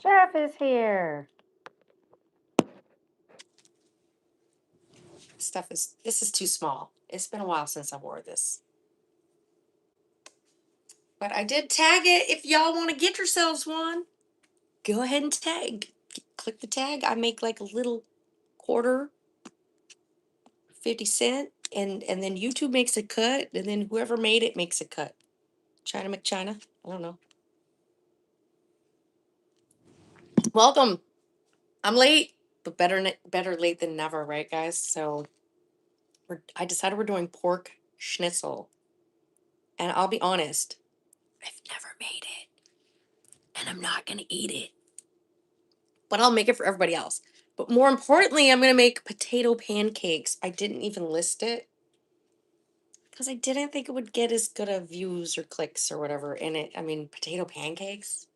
Jeff is here. This is too small. It's been a while since I wore this. But I did tag it. If y'all want to get yourselves one, go ahead and tag. Click the tag. I make like a little quarter, 50 cent, and then YouTube makes a cut, and then whoever made it makes a cut. China McChina. I don't know. Welcome. I'm late, but better late than never, right, guys? So I decided we're doing pork schnitzel. And I'll be honest, I've never made it. And I'm not going to eat it. But I'll make it for everybody else. But more importantly, I'm going to make potato pancakes. I didn't even list it because I didn't think it would get as good of views or clicks or whatever in it. I mean, potato pancakes?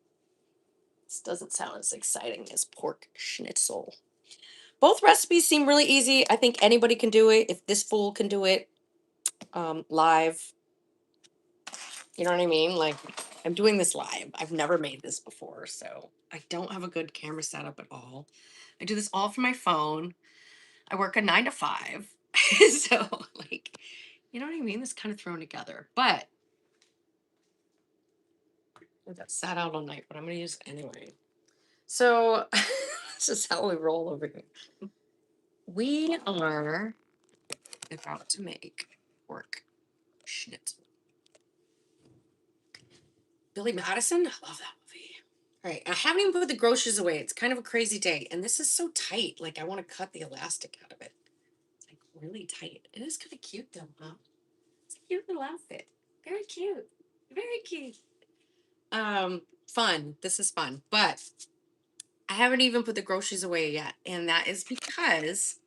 This doesn't sound as exciting as pork schnitzel. Both recipes seem really easy. I think anybody can do it. If this fool can do it live, you know what I mean? Like, I'm doing this live. I've never made this before, so I don't have a good camera setup at all. I do this all from my phone. I work a 9 to 5. So, like, you know what I mean? This kind of thrown together. But I got sat out all night, but I'm going to use it anyway. So, this is how we roll over here. We are about to make pork schnitzel. Billy Madison? I love that movie. All right, I haven't even put the groceries away. It's kind of a crazy day, and this is so tight. Like, I want to cut the elastic out of it. It's like really tight. It is kind of cute though, huh? It's a cute little outfit. Very cute. Very cute. Fun. This is fun, but I haven't even put the groceries away yet, and that is because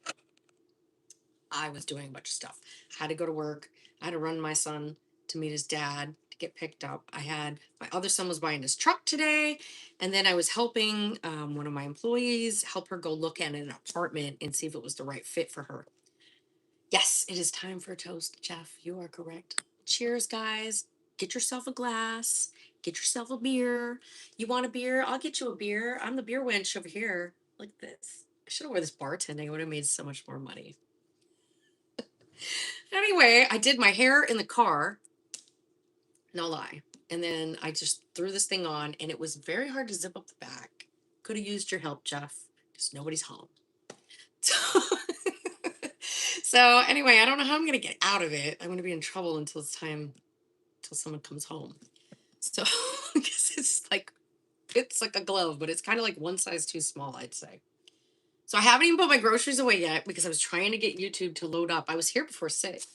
I was doing a bunch of stuff. I had to go to work. I had to run my son to meet his dad to get picked up. I had my other son was buying his truck today, and then I was helping one of my employees help her go look at an apartment and see if it was the right fit for her. Yes, it is time for a toast, Jeff. You are correct. Cheers, guys. Get yourself a glass. Get yourself a beer. You want a beer? I'll get you a beer. I'm the beer wench over here. Look at this. I should have worn this bartending. I would have made so much more money. Anyway, I did my hair in the car. No lie. And then I just threw this thing on, and it was very hard to zip up the back. Could have used your help, Jeff, because nobody's home. So anyway, I don't know how I'm gonna get out of it. I'm gonna be in trouble until someone comes home. So because it's like a glove, but it's kind of like one size too small, I'd say. So I haven't even put my groceries away yet because I was trying to get YouTube to load up. I was here before 6,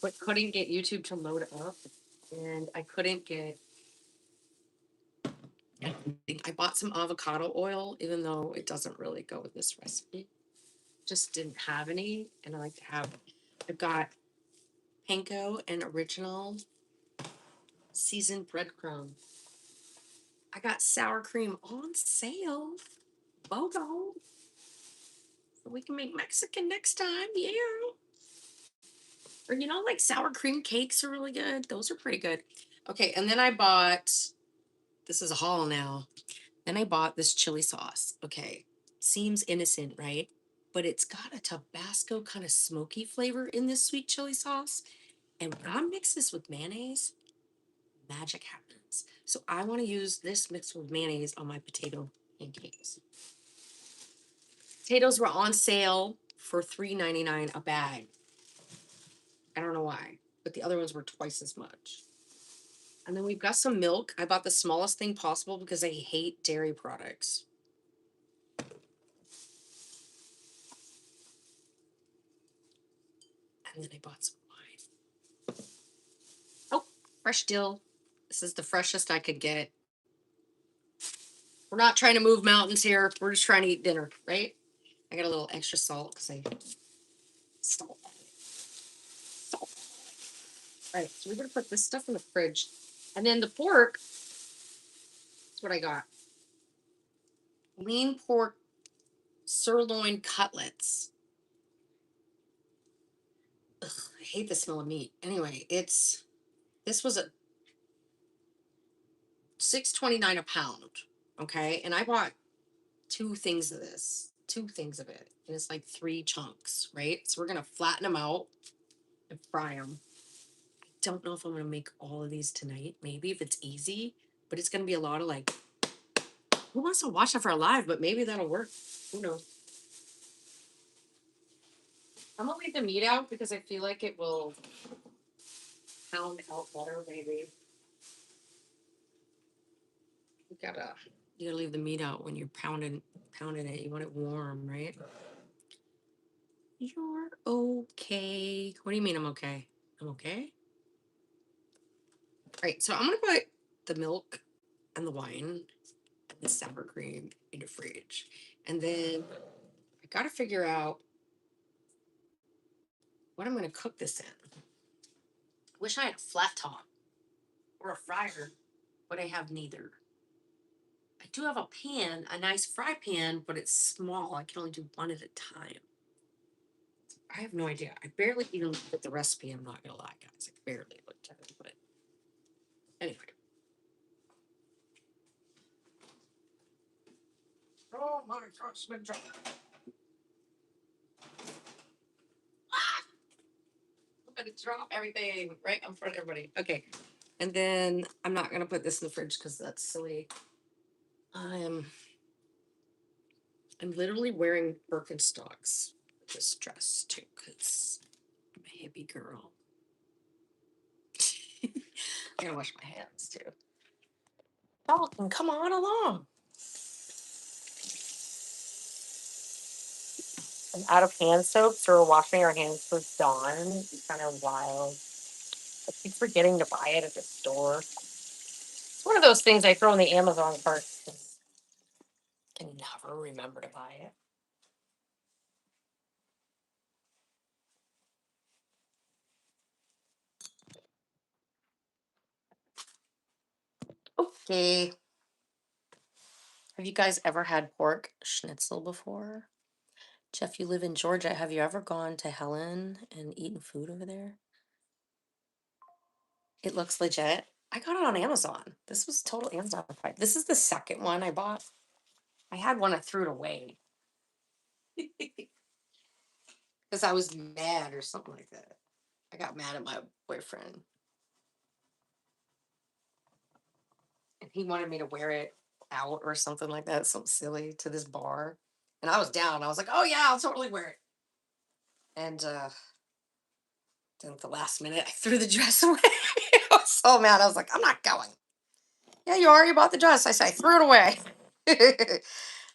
but couldn't get YouTube to load up, and I couldn't get. I bought some avocado oil, even though it doesn't really go with this recipe. Just didn't have any, and I like to have. I've got panko and original seasoned breadcrumb. I got sour cream on sale. BOGO. So we can make Mexican next time. Yeah. Or, like sour cream cakes are really good. Those are pretty good. Okay. And then I bought, this is a haul now. Then I bought this chili sauce. Okay. Seems innocent, right? But it's got a Tabasco kind of smoky flavor in this sweet chili sauce. And when I mix this with mayonnaise, magic happens. So I want to use this mixed with mayonnaise on my potato pancakes. Potatoes were on sale for $3.99 a bag. I don't know why, but the other ones were twice as much. And then we've got some milk. I bought the smallest thing possible because I hate dairy products. And then I bought some wine. Oh, fresh dill. This is the freshest I could get. We're not trying to move mountains here. We're just trying to eat dinner, right? I got a little extra salt because I salt. Salt. All right, so we're gonna put this stuff in the fridge, and then the pork. That's what I got. Lean pork sirloin cutlets. Ugh, I hate the smell of meat. Anyway, this was a $6.29 a pound. Okay. And I bought two things of this, two things of it. And it's like three chunks, right? So we're going to flatten them out and fry them. I don't know if I'm going to make all of these tonight, maybe if it's easy, but it's going to be a lot of like, who wants to watch it for live? But maybe that'll work. Who knows? I'm going to leave the meat out because I feel like it will pound out better, maybe. You gotta leave the meat out when you're pounding it. You want it warm, right? You're okay. What do you mean I'm okay? I'm okay? All right, so I'm gonna put the milk and the wine and the sour cream in the fridge. And then I gotta figure out what I'm gonna cook this in. Wish I had a flat top or a fryer, but I have neither. I do have a pan, a nice fry pan, but it's small. I can only do one at a time. I have no idea. I barely even looked at the recipe. I'm not gonna lie, guys. I barely looked at it, but anyway. Oh my gosh, it's been dropped. Ah! I'm gonna drop everything right in front of everybody. Okay, and then I'm not gonna put this in the fridge because that's silly. I'm I'm literally wearing Birkenstocks with this dress too because I'm a hippie girl. I gotta wash my hands too. Dalton, come on along. I'm out of hand soap, so we're washing our hands for Dawn. It's kind of wild. I keep forgetting to buy it at the store. It's one of those things I throw in the Amazon cart because I can never remember to buy it. Okay. Have you guys ever had pork schnitzel before? Jeff, you live in Georgia. Have you ever gone to Helen and eaten food over there? It looks legit. I got it on Amazon. This was total Amazon fight. This is the second one I bought. I had one, I threw it away because I was mad or something like that. I got mad at my boyfriend and he wanted me to wear it out or something like that, something silly to this bar. And I was down. I was like, oh yeah, I'll totally wear it. And then at the last minute, I threw the dress away. I was so mad. I was like, I'm not going. Yeah, you already bought the dress. I said, I threw it away.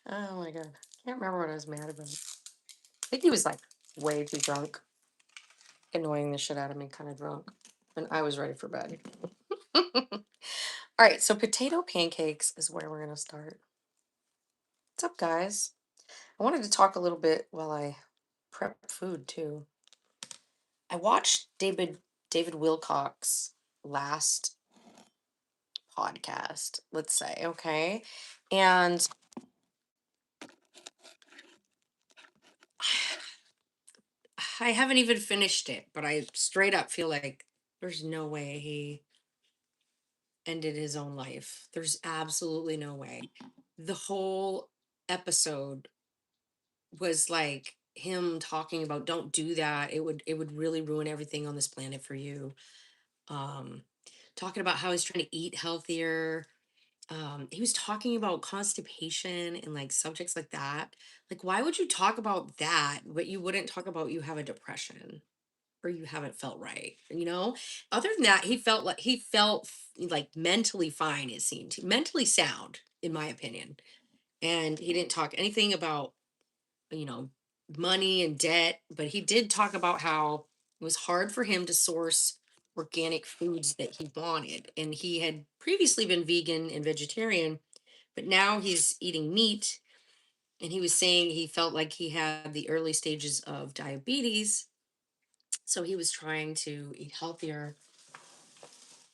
Oh my God. Can't remember what I was mad about. I think he was like way too drunk, annoying the shit out of me, kind of drunk. And I was ready for bed. All right, so potato pancakes is where we're going to start. What's up, guys? I wanted to talk a little bit while I prep food too. I watched David Wilcock's last podcast, let's say, okay? And I haven't even finished it, but I straight up feel like there's no way he ended his own life. There's absolutely no way. The whole episode was like him talking about don't do that. It would really ruin everything on this planet for you. Um talking about how he's trying to eat healthier. He was talking about constipation and like subjects like that. Like, why would you talk about that, but you wouldn't talk about you have a depression or you haven't felt right? You know, other than that, he felt like mentally fine. It seemed mentally sound, in my opinion, and he didn't talk anything about you know money and debt, but he did talk about how it was hard for him to source organic foods that he wanted, and he had previously been vegan and vegetarian but now he's eating meat. And he was saying he felt like he had the early stages of diabetes. So he was trying to eat healthier.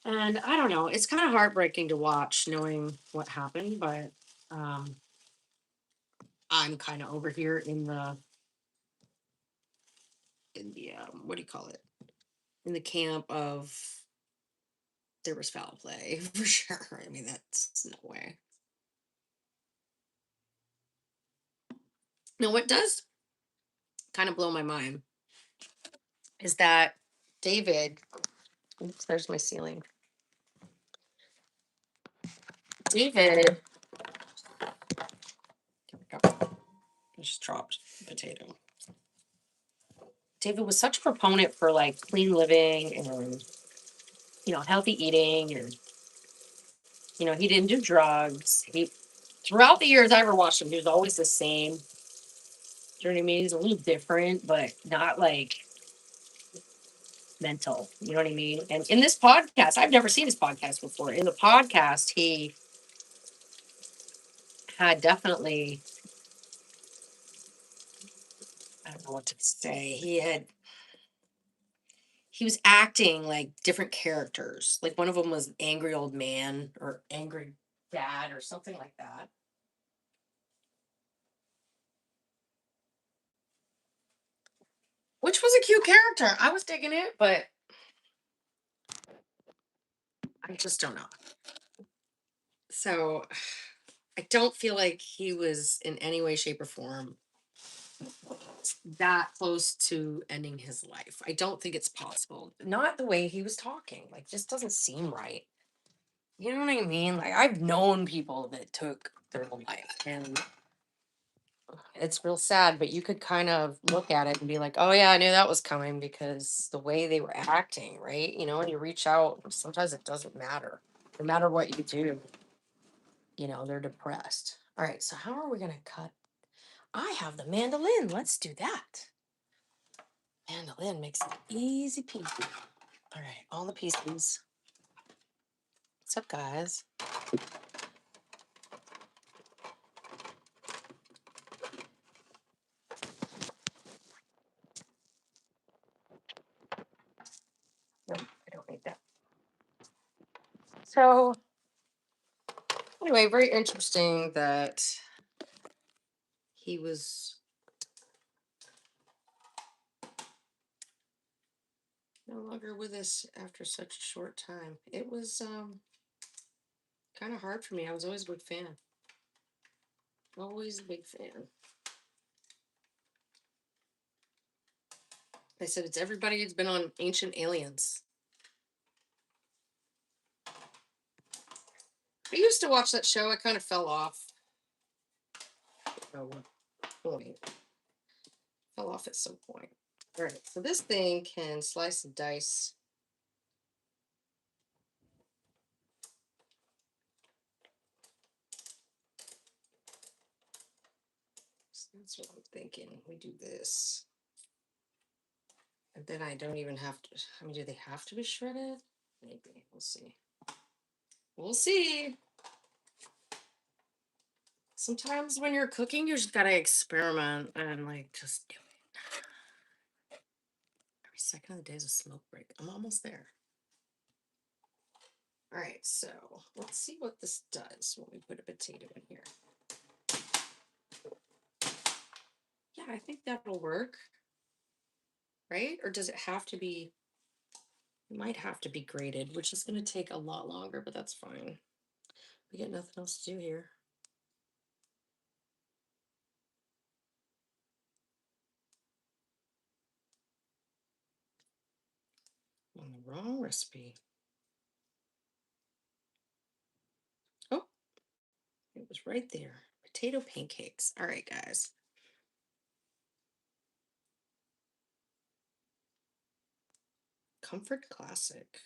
And I don't know, it's kind of heartbreaking to watch knowing what happened, but um, I'm kind of over here in the what do you call it? In the camp of there was foul play for sure. I mean, that's no way. Now, what does kind of blow my mind is that David, oops, there's my ceiling. David, here we go. I just dropped the potato. David was such a proponent for like clean living and, healthy eating. And, he didn't do drugs. Throughout the years I ever watched him, he was always the same. Do you know what I mean? He's a little different, but not like mental. You know what I mean? And in this podcast, I've never seen his podcast before. In the podcast, he had definitely, I don't know what to say. He was acting like different characters. Like one of them was angry old man or angry dad or something like that. Which was a cute character. I was digging it, but I just don't know. So I don't feel like he was in any way, shape, or form that close to ending his life. I don't think it's possible. Not the way he was talking. Like, just doesn't seem right. You know what I mean? Like, I've known people that took their own life, and it's real sad, but you could kind of look at it and be like, oh, yeah, I knew that was coming because the way they were acting, right? When you reach out, sometimes it doesn't matter. No matter what you do, they're depressed. All right, so how are we going to cut? I have the mandolin. Let's do that. Mandolin makes it easy peasy. All right, all the pieces. What's up, guys? No, I don't need that. So, anyway, very interesting that he was no longer with us after such a short time. It was kind of hard for me. I was always a big fan. Always a big fan. I said it's everybody who's been on Ancient Aliens. I used to watch that show. I kind of fell off. Oh, wait. Fell off at some point. All right, so this thing can slice and dice. So that's what I'm thinking. We do this. And then I don't even have to, do they have to be shredded? Maybe. We'll see. We'll see. Sometimes when you're cooking, you just gotta experiment and like just do it. Every second of the day is a smoke break. I'm almost there. All right, so let's see what this does when we put a potato in here. Yeah, I think that'll work. Right? Or does it have to be? It might have to be grated, which is going to take a lot longer, but that's fine. We got nothing else to do here. On the wrong recipe. Oh, it was right there. Potato pancakes. All right, guys. Comfort classic.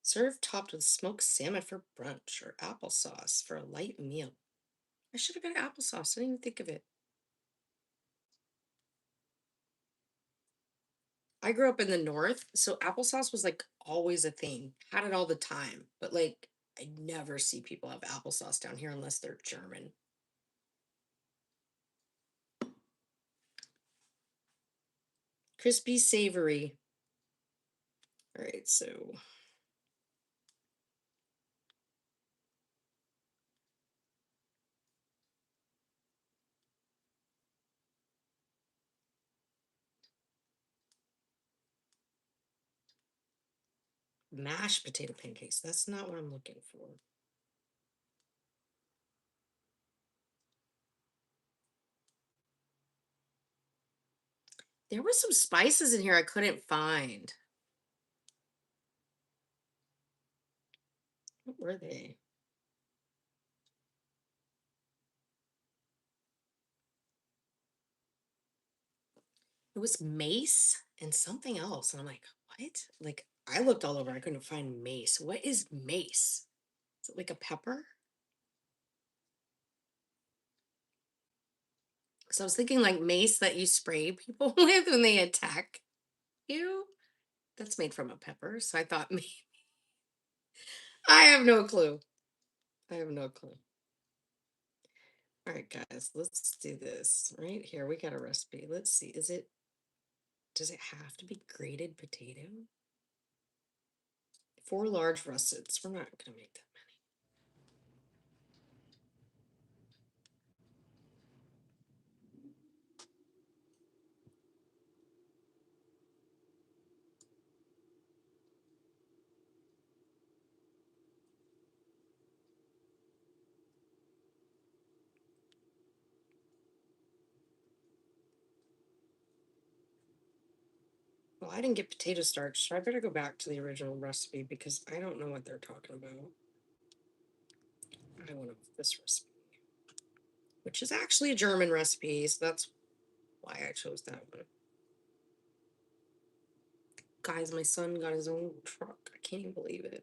Serve topped with smoked salmon for brunch or applesauce for a light meal. I should have got applesauce. I didn't even think of it. I grew up in the north, so applesauce was like always a thing. Had it all the time. But like I never see people have applesauce down here unless they're German. Crispy, savory. All right, so mashed potato pancakes. That's not what I'm looking for. There was some spices in here I couldn't find. What were they? It was mace and something else. And I'm like, what? Like, I looked all over. I couldn't find mace. What is mace? Is it like a pepper? So I was thinking like mace that you spray people with when they attack you. That's made from a pepper. So I thought, I have no clue. I have no clue. All right, guys, let's do this right here. We got a recipe. Let's see. Does it have to be grated potato? 4 large russets. We're not going to make that many. Well, I didn't get potato starch, so I better go back to the original recipe because I don't know what they're talking about. I want this recipe, which is actually a German recipe, so that's why I chose that one. Guys, my son got his own truck. I can't even believe it.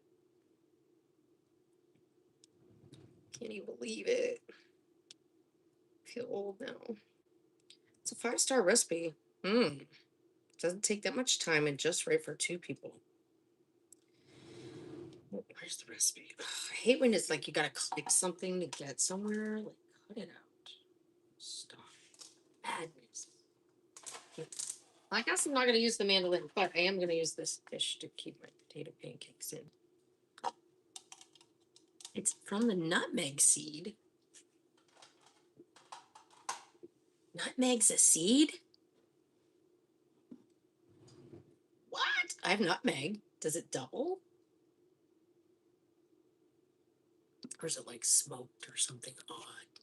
Can't even believe it. I feel old now. It's a 5-star recipe. Doesn't take that much time and just right for 2 people. Where's the recipe? Ugh, I hate when it's like you gotta click something to get somewhere. Like, cut it out. Stop. Madness. I guess I'm not gonna use the mandolin, but I am gonna use this dish to keep my potato pancakes in. It's from the nutmeg seed. Nutmeg's a seed? What? I have nutmeg. Does it double? Or is it like smoked or something odd?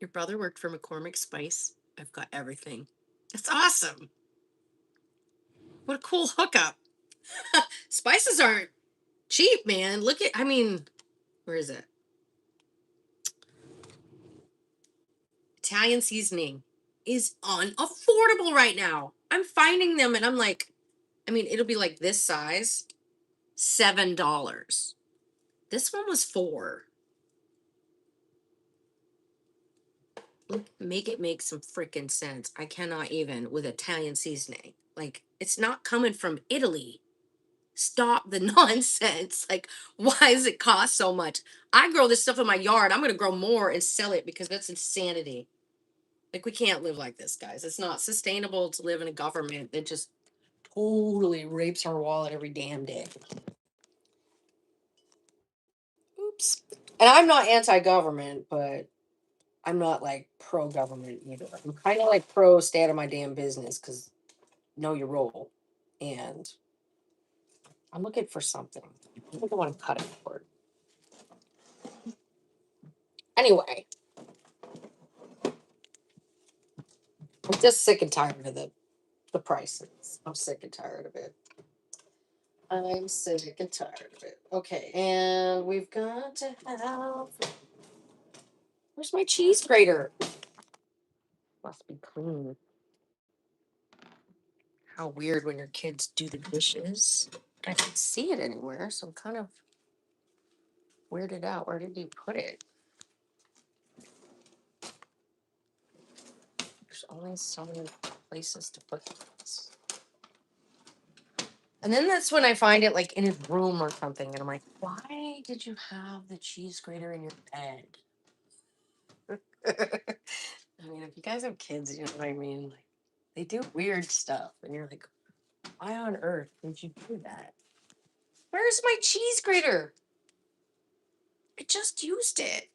Your brother worked for McCormick Spice. I've got everything. That's awesome. What a cool hookup. Spices aren't cheap, man. Look at, I mean, where is it? Italian seasoning is unaffordable right now. I'm finding them and I'm like, I mean, it'll be like this size, $7. This one was 4. Look, make it make some freaking sense. I cannot even with Italian seasoning. Like, it's not coming from Italy. Stop the nonsense. Like, why does it cost so much? I grow this stuff in my yard. I'm going to grow more and sell it because that's insanity. Like, we can't live like this, guys. It's not sustainable to live in a government that just totally rapes our wallet every damn day. Oops. And I'm not anti-government, but I'm not like pro-government either. I'm kind of like pro stay out of my damn business because know your role. And I'm looking for something. I think I want to cut it short. Anyway, I'm just sick and tired of the prices. I'm sick and tired of it. I'm sick and tired of it. Okay, and we've got to have. Where's my cheese grater? Must be clean. How weird when your kids do the dishes. I can't see it anywhere, so I'm kind of weirded out. Where did you put it? There's only so many places to put this. And then that's when I find it like in his room or something, and I'm like, why did you have the cheese grater in your bed? I mean, if you guys have kids, you know what I mean? Like, they do weird stuff, and you're like, why on earth did you do that? Where's my cheese grater? I just used it.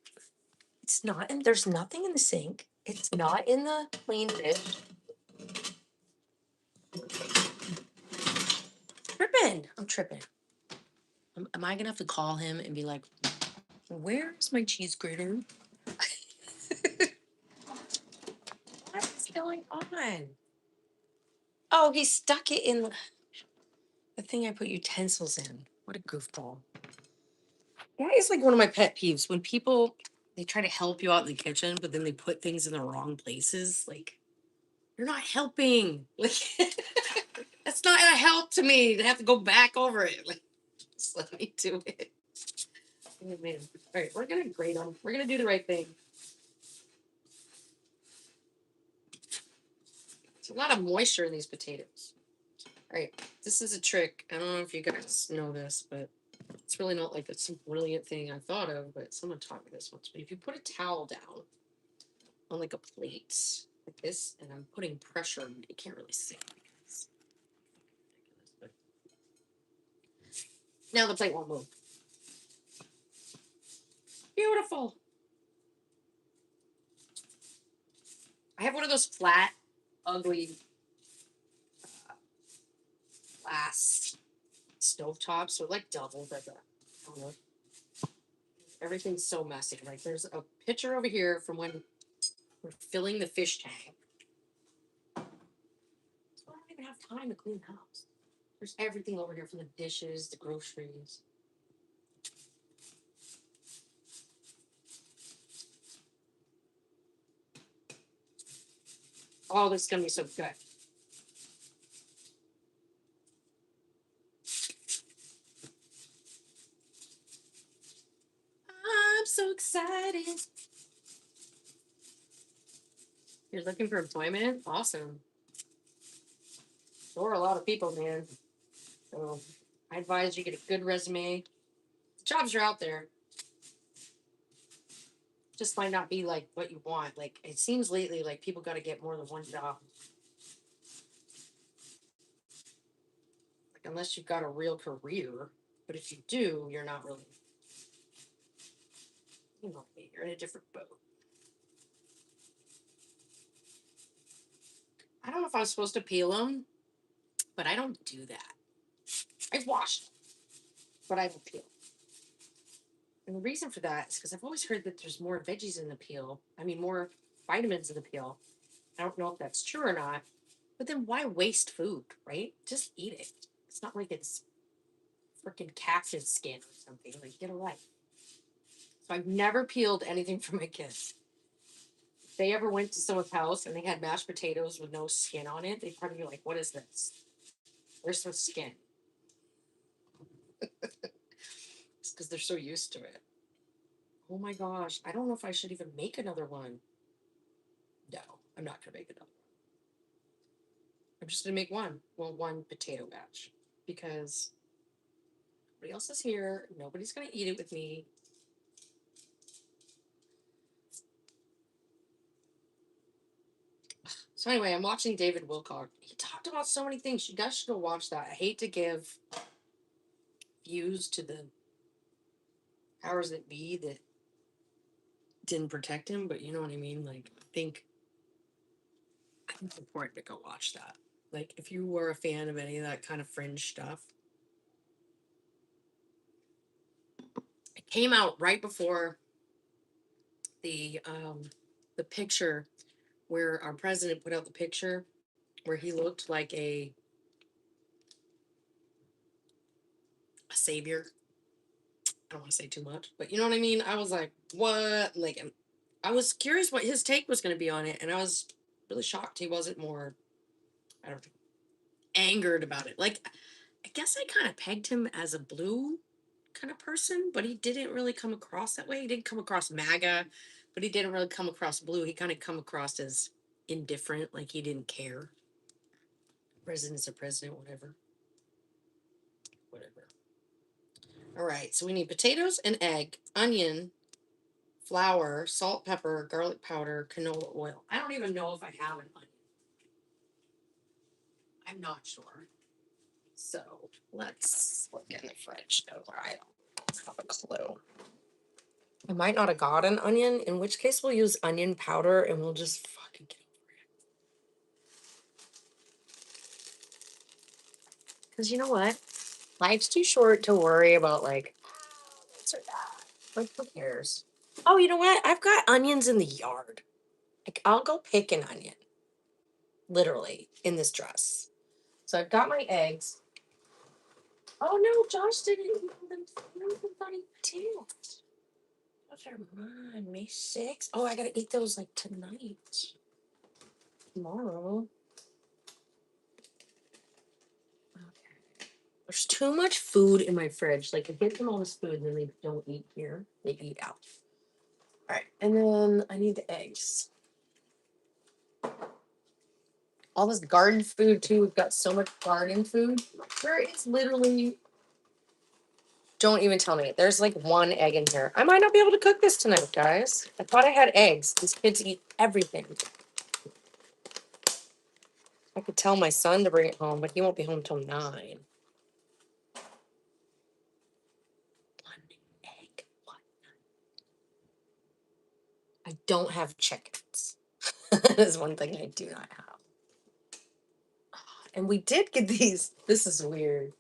It's not in, there's nothing in the sink. It's not in the clean dish. Tripping. I'm tripping. Am I gonna have to call him and be like, where's my cheese grater? What's going on? Oh, he stuck it in the thing I put utensils in. What a goofball. That is like one of my pet peeves when people they try to help you out in the kitchen, but then they put things in the wrong places. Like you're not helping. Like that's not a help to me to have to go back over it. Like just let me do it. Oh, man. All right, we're gonna grate them. We're gonna do the right thing. There's a lot of moisture in these potatoes. All right, this is a trick. I don't know if you guys know this, but it's really not like it's some brilliant thing I thought of, but someone taught me this once. But if you put a towel down on like a plate like this, and I'm putting pressure, you can't really see it because but now the plate won't move. Beautiful. I have one of those flat, ugly glass stovetops, so like double, but I don't know. Everything's so messy. Like there's a picture over here from when we're filling the fish tank. So I don't even have time to clean the house. There's everything over here from the dishes, the groceries. Oh, this is gonna be so good. I'm so excited. You're looking for employment? Awesome. So are a lot of people, man. So I advise you get a good resume. The jobs are out there. Just might not be like what you want. Like it seems lately like people got to get more than one job. Like unless you've got a real career, but if you do, you're not really. You know, you're in a different boat. I don't know if I was supposed to peel them, but I don't do that. I've washed them, but I don't peel. And the reason for that is because I've always heard that there's more veggies in the peel. I mean, more vitamins in the peel. I don't know if that's true or not. But then why waste food, right? Just eat it. It's not like it's freaking cactus skin or something. Like, get a life. So I've never peeled anything for my kids. If they ever went to someone's house and they had mashed potatoes with no skin on it, they'd probably be like, what is this? Where's some skin? It's because they're so used to it. Oh my gosh. I don't know if I should even make another one. No, I'm not going to make another one. I'm just going to make one. Well, one potato batch. Because nobody else is here. Nobody's going to eat it with me. So anyway, I'm watching David Wilcock. He talked about so many things. You guys should go watch that. I hate to give views to the powers that be that didn't protect him, but you know what I mean? Like, I think it's important to go watch that. Like, if you were a fan of any of that kind of fringe stuff, it came out right before the picture where our president put out the picture where he looked like a savior. I don't want to say too much, but you know what I mean? I was like, what? Like, I was curious what his take was going to be on it, and I was really shocked he wasn't more, I don't know, angered about it. Like, I guess I kind of pegged him as a blue kind of person, but he didn't really come across that way. He didn't come across MAGA, but he didn't really come across blue. He kind of come across as indifferent, like he didn't care. President's a president, whatever. Whatever. All right, so we need potatoes, an egg, onion, flour, salt, pepper, garlic powder, canola oil. I don't even know if I have an onion. I'm not sure. So let's look in the fridge. No, I don't have a clue. I might not have got an onion, in which case we'll use onion powder and we'll just fucking get over it. Because you know what? Life's too short to worry about like this or that. Like who cares? Oh, you know what? I've got onions in the yard. Like I'll go pick an onion. Literally in this dress. So I've got my eggs. Oh no, Josh didn't eat them. Funny too. Those are mine. May 6th. Oh, I gotta eat those like tonight. Tomorrow. Okay. There's too much food in my fridge. Like I get them all this food and then they don't eat here. They eat out. All right, and then I need the eggs. All this garden food too. We've got so much garden food. Where it's literally. Don't even tell me. There's like one egg in here. I might not be able to cook this tonight, guys. I thought I had eggs. These kids eat everything. I could tell my son to bring it home, but he won't be home till 9. 1 egg. What? I don't have chickens. That is one thing I do not have. And we did get these. This is weird.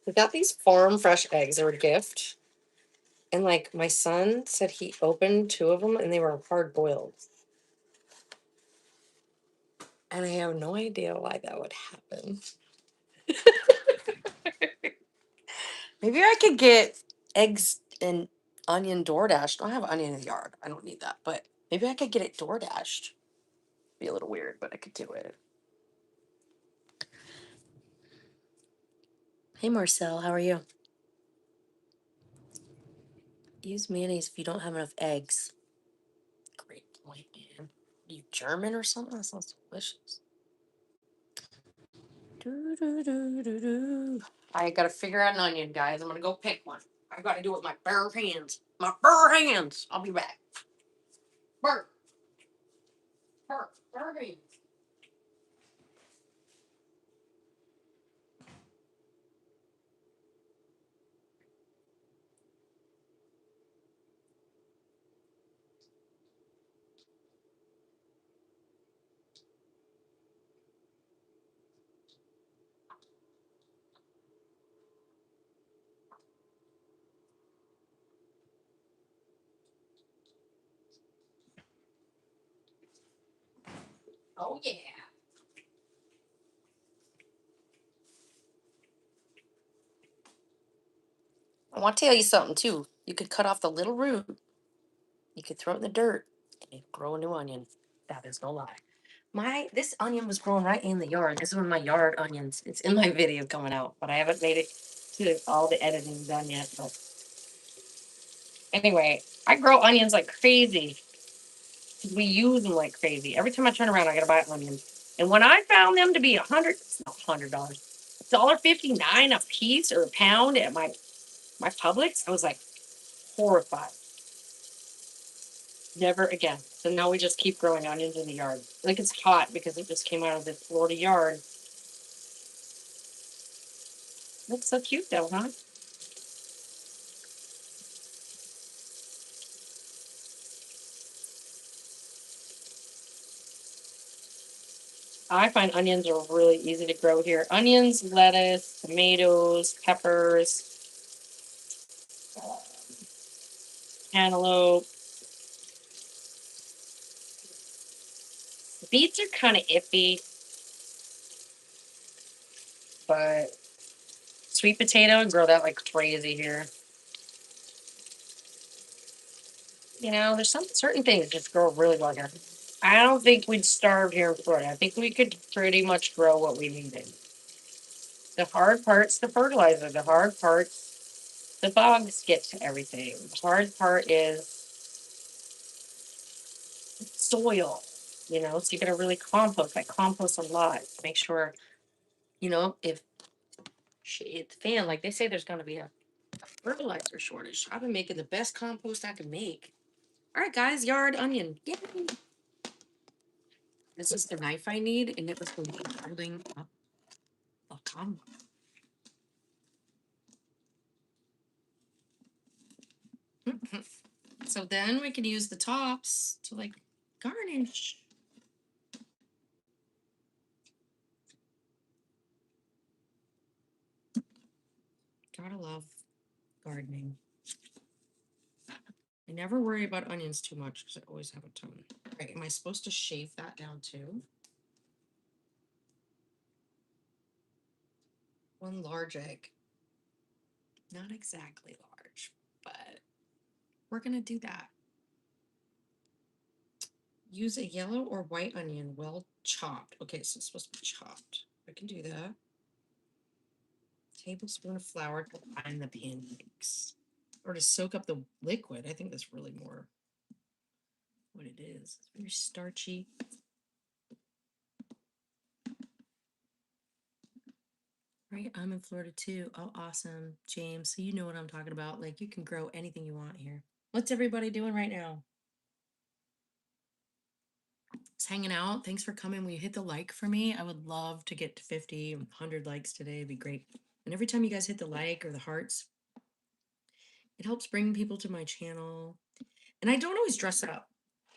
We got these farm fresh eggs. They were a gift. And like my son said he opened 2 of them and they were hard boiled. And I have no idea why that would happen. Maybe I could get eggs and onion DoorDashed. I don't have onion in the yard. I don't need that. But maybe I could get it DoorDashed. Be a little weird, but I could do it. Hey, Marcel, how are you? Use mayonnaise if you don't have enough eggs. Great point, man. Are you German or something? That sounds delicious. I gotta figure out an onion, guys. I'm gonna go pick one. I gotta do it with my bare hands. My bare hands. I'll be back. Bare hands. Oh yeah. I want to tell you something too. You could cut off the little root. You could throw it in the dirt and it'd grow a new onion. That is no lie. This onion was growing right in the yard. This is one of my yard onions. It's in my video coming out, but I haven't made it to all the editing done yet. But anyway, I grow onions like crazy. We use them like crazy. Every time I turn around, I gotta buy onions. And when I found them to be $100, $1.59 a piece or a pound at my Publix, I was like horrified. Never again. So now we just keep growing onions in the yard. Like it's hot because it just came out of the Florida yard. Looks so cute though, huh? I find onions are really easy to grow here. Onions, lettuce, tomatoes, peppers, cantaloupe. Beets are kind of iffy, but sweet potato and grow that like crazy here. You know, there's some certain things that just grow really well here. I don't think we'd starve here in Florida. I think we could pretty much grow what we needed. The hard part's the fertilizer. The hard part's the bugs get to everything. The hard part is soil, you know, so you gotta really compost. I compost a lot. Make sure, you know, if shit hit the fan, like they say there's gonna be a fertilizer shortage. I've been making the best compost I can make. All right, guys, yard onion. Yay. This is the knife I need, and it was from building up a compost. So then we could use the tops to like garnish. Gotta love gardening. I never worry about onions too much because I always have a ton. Right, am I supposed to shave that down too? one large egg. Not exactly large, but we're going to do that. Use a yellow or white onion, well chopped. Okay, so it's supposed to be chopped. I can do that. Tablespoon of flour to line the pancakes. Or to soak up the liquid. I think that's really more what it is. It's very starchy. Right, I'm in Florida too. Oh, awesome, James. So you know what I'm talking about. Like, you can grow anything you want here. What's everybody doing right now? Just hanging out. Thanks for coming. Will you hit the like for me? I would love to get to 50, 100 likes today. It'd be great. And every time you guys hit the like or the hearts, it helps bring people to my channel. And I don't always dress up.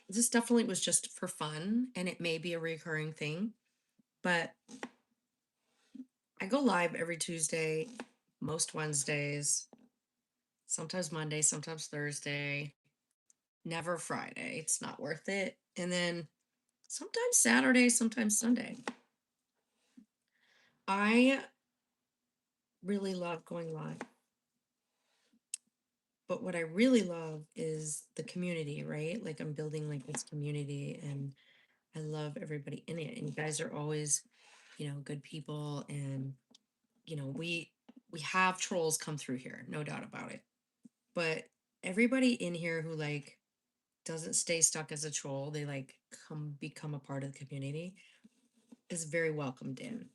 This definitely was just for fun, and it may be a recurring thing, but I go live every Tuesday, most Wednesdays, sometimes Monday, sometimes Thursday, never Friday. It's not worth it. And then sometimes Saturday, sometimes Sunday. I really love going live. But what I really love is the community, right? Like, I'm building like this community, and I love everybody in it. And you guys are always, good people. And, we have trolls come through here, no doubt about it. But everybody in here who like doesn't stay stuck as a troll, they like become a part of the community, is very welcomed in.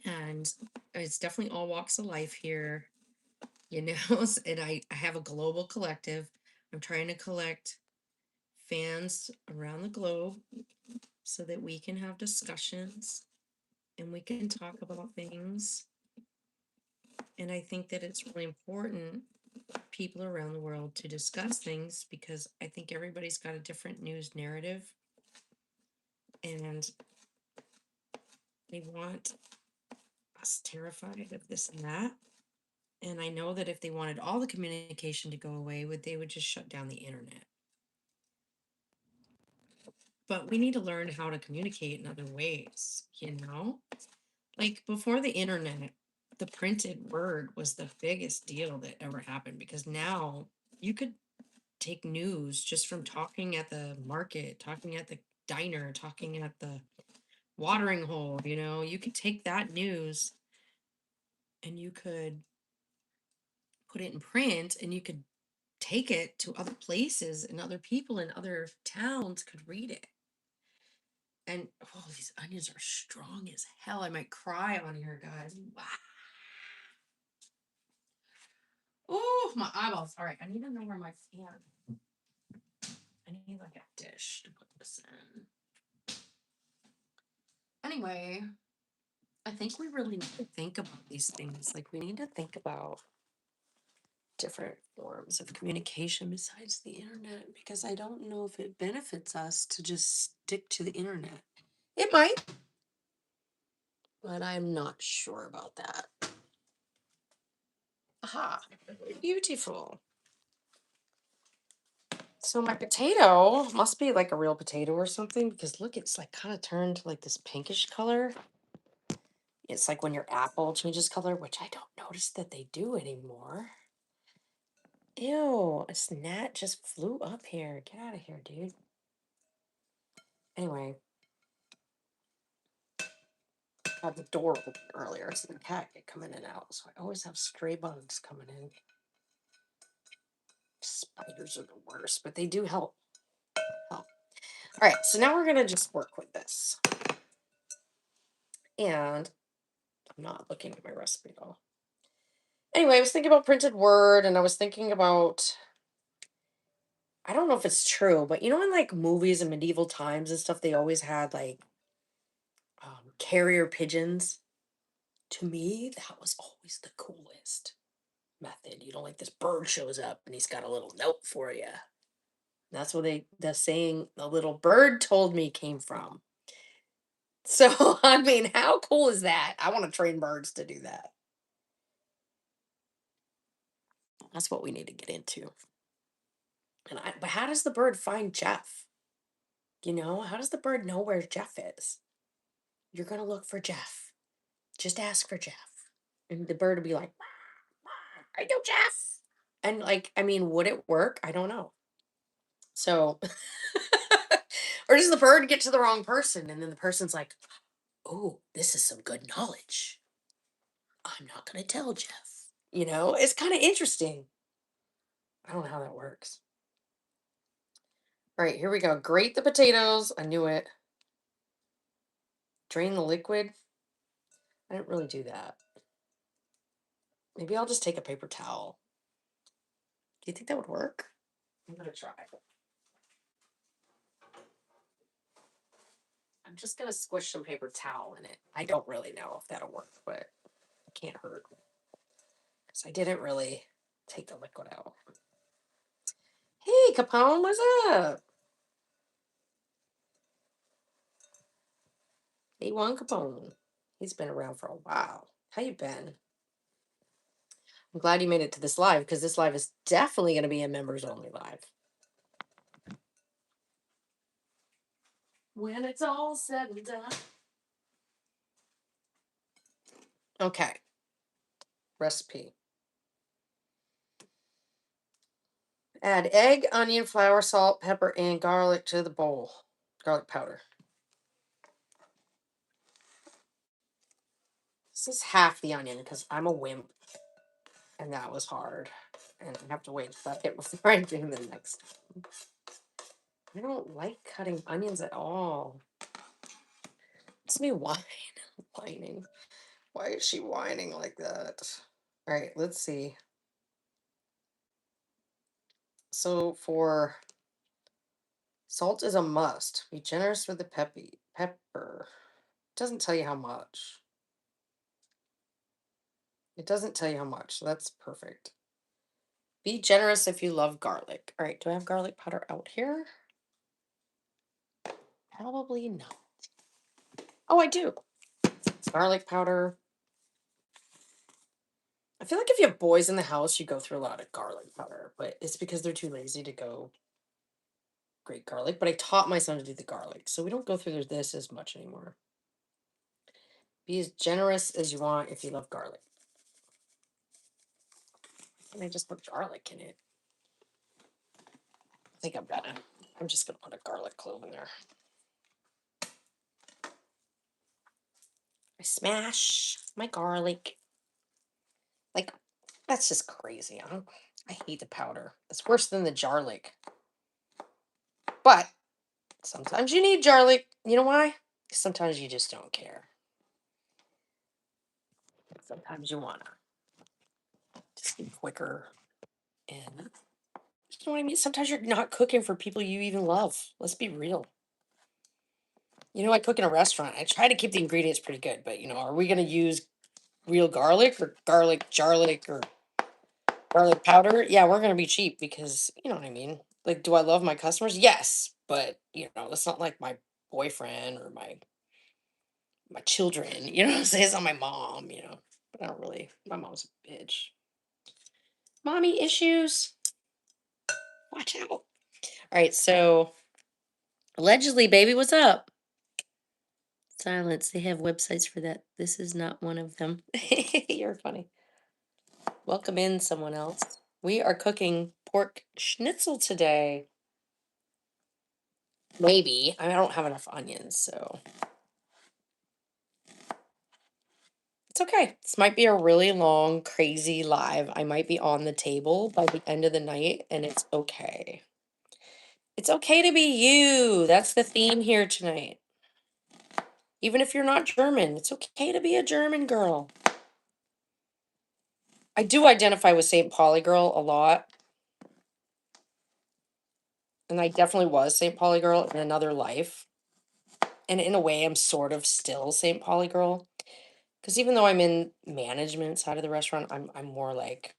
And it's definitely all walks of life here, and I have a global collective. I'm trying to collect fans around the globe so that we can have discussions and we can talk about things. And I think that it's really important for people around the world to discuss things, because I think everybody's got a different news narrative, and they want us terrified of this and that. And I know that if they wanted all the communication to go away, they would just shut down the internet. But we need to learn how to communicate in other ways, Like, before the internet, the printed word was the biggest deal that ever happened, because now you could take news just from talking at the market, talking at the diner, talking at the watering hole. You could take that news and you could put it in print, and you could take it to other places, and other people in other towns could read it. And oh, these onions are strong as hell. I might cry on here, guys. Wow. Oh, my eyeballs. All right, I need to know where my fan. I need like a dish to put this in. Anyway, I think we really need to think about these things. Like, we need to think about different forms of communication besides the internet, because I don't know if it benefits us to just stick to the internet. It might, but I'm not sure about that. Aha, beautiful. So my potato must be like a real potato or something, because look, it's like kind of turned like this pinkish color. It's like when your apple changes color, which I don't notice that they do anymore. Ew, a gnat just flew up here. Get out of here, dude. Anyway, I had the door open earlier so the cat could come in and out. So I always have stray bugs coming in. Spiders are the worst, but they do help. All right, so now we're going to just work with this. And I'm not looking at my recipe at all. Anyway, I was thinking about printed word, and I was thinking about, I don't know if it's true, but in like movies and medieval times and stuff, they always had like carrier pigeons. To me, that was always the coolest method. Like, this bird shows up and he's got a little note for you. That's where the saying, "the little bird told me," came from. So, I mean, how cool is that? I want to train birds to do that. That's what we need to get into. But how does the bird find Jeff? How does the bird know where Jeff is? You're going to look for Jeff. Just ask for Jeff. And the bird would be like, I know, Jeff. And like, I mean, would it work? I don't know. So, or does the bird get to the wrong person? And then the person's like, oh, this is some good knowledge. I'm not going to tell Jeff. You know, it's kind of interesting. I don't know how that works. All right, here we go. Grate the potatoes. I knew it. Drain the liquid. I didn't really do that. Maybe I'll just take a paper towel. Do you think that would work? I'm going to try. I'm just going to squish some paper towel in it. I don't really know if that'll work, but it can't hurt. Because I didn't really take the liquid out. Hey, Capone, what's up? A1 Capone. He's been around for a while. How you been? I'm glad you made it to this live because this live is definitely going to be a members only live. When it's all said and done. Okay. Recipe. Add egg, onion, flour, salt, pepper, and garlic to the bowl. Garlic powder. This is half the onion because I'm a wimp. And that was hard. And I have to wait a second before I do the next one. I don't like cutting onions at all. It's me whining. Why is she whining like that? All right, let's see. So for salt is a must. Be generous with the pepper. It doesn't tell you how much. It doesn't tell you how much, so that's perfect. Be generous if you love garlic. All right, do I have garlic powder out here? Probably not. Oh, I do. Garlic powder. I feel like if you have boys in the house, you go through a lot of garlic powder, but it's because they're too lazy to go grate garlic. But I taught my son to do the garlic, so we don't go through this as much anymore. Be as generous as you want if you love garlic. And I just put garlic in it. I think I'm just gonna put a garlic clove in there. I smash my garlic. Like, that's just crazy. I hate the powder. It's worse than the jarlic. But sometimes you need garlic. You know why? Sometimes you just don't care. Sometimes you wanna just be quicker and you know what I mean? Sometimes you're not cooking for people you even love. Let's be real. You know, I cook in a restaurant. I try to keep the ingredients pretty good, but you know, are we gonna use real garlic or garlic jarlic or garlic powder? Yeah, we're gonna be cheap because you know what I mean. Like, do I love my customers? Yes, but you know, it's not like my boyfriend or my children. You know what I'm saying? It's not my mom. You know, but I don't really. My mom's a bitch. Mommy issues. Watch out. All right, so allegedly, baby, what's up? Silence. They have websites for that. This is not one of them. You're funny. Welcome in, someone else. We are cooking pork schnitzel today. Maybe. I don't have enough onions, so. It's okay. This might be a really long, crazy live. I might be on the table by the end of the night, and it's okay. It's okay to be you. That's the theme here tonight. Even if you're not German, it's okay to be a German girl. I do identify with St. Pauli girl a lot. And I definitely was St. Pauli girl in another life. And in a way, I'm sort of still St. Pauli girl. Because even though I'm in management side of the restaurant, I'm more like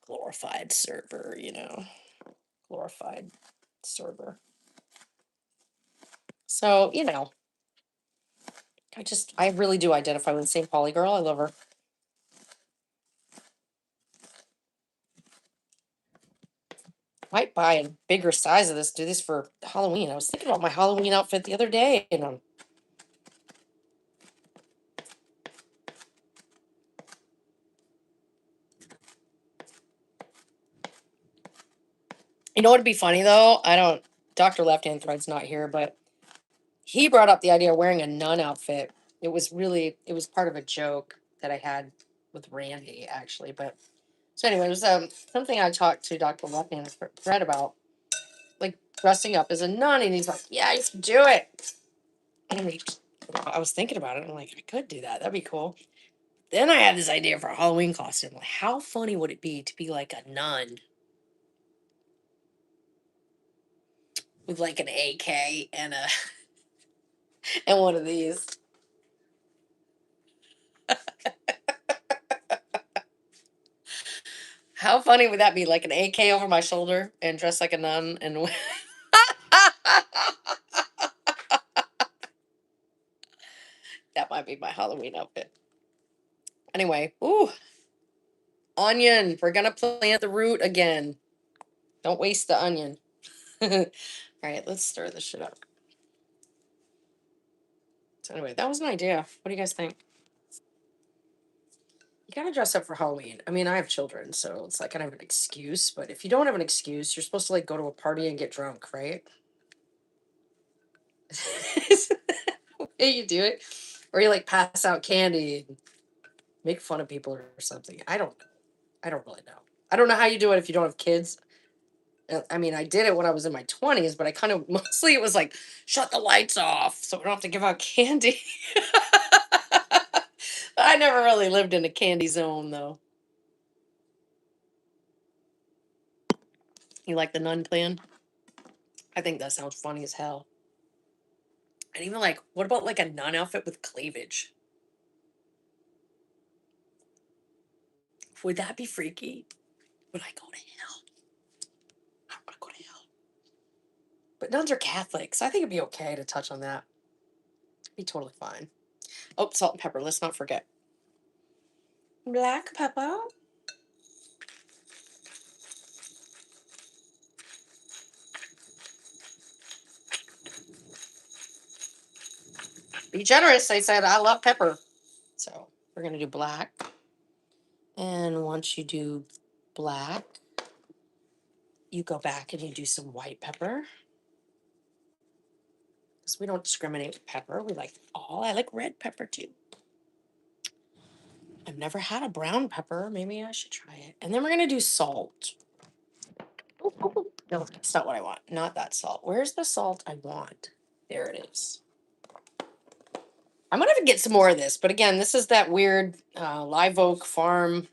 glorified server, you know. Glorified server. So, you know. I really do identify with St. Pauli girl. I love her. Might buy a bigger size of this, do this for Halloween. I was thinking about my Halloween outfit the other day, and You know what'd be funny though? Dr. Left Hand Thread's not here, but he brought up the idea of wearing a nun outfit. It was part of a joke that I had with Randy, actually. But so anyway, it was something I talked to Dr. Left Hand Thread about, like dressing up as a nun, and he's like, "Yeah, I used to do it." And I was thinking about it. I'm like, I could do that. That'd be cool. Then I had this idea for a Halloween costume. Like, how funny would it be to be like a nun with like an AK and a and one of these? How funny would that be? Like an AK over my shoulder and dressed like a nun and that might be my Halloween outfit. Anyway, ooh, onion. We're gonna plant the root again. Don't waste the onion. All right, let's stir this shit up. So anyway, that was an idea. What do you guys think? You gotta dress up for Halloween. I mean, I have children, so it's like I don't have an excuse. But if you don't have an excuse, you're supposed to like go to a party and get drunk, right? You do it, or you like pass out candy and make fun of people or something. I don't know. I don't really know. I don't know how you do it if you don't have kids. I mean, I did it when I was in my 20s, but I kind of mostly it was like shut the lights off so we don't have to give out candy. I never really lived in a candy zone though. You like the nun plan? I think that sounds funny as hell. And even like, what about like a nun outfit with cleavage? Would that be freaky? Would I go to hell? I don't want to go to hell. But nuns are Catholics. I think it'd be okay to touch on that. Be totally fine. Oh, salt and pepper. Let's not forget. Black pepper. Be generous. They said I love pepper. So we're going to do black. And once you do black, you go back and you do some white pepper. Because we don't discriminate with pepper. We like all. I like red pepper too. I've never had a brown pepper. Maybe I should try it. And then we're going to do salt. No, that's not what I want. Not that salt. Where's the salt I want? There it is. I'm going to get some more of this. But again, this is that weird Live Oak Farm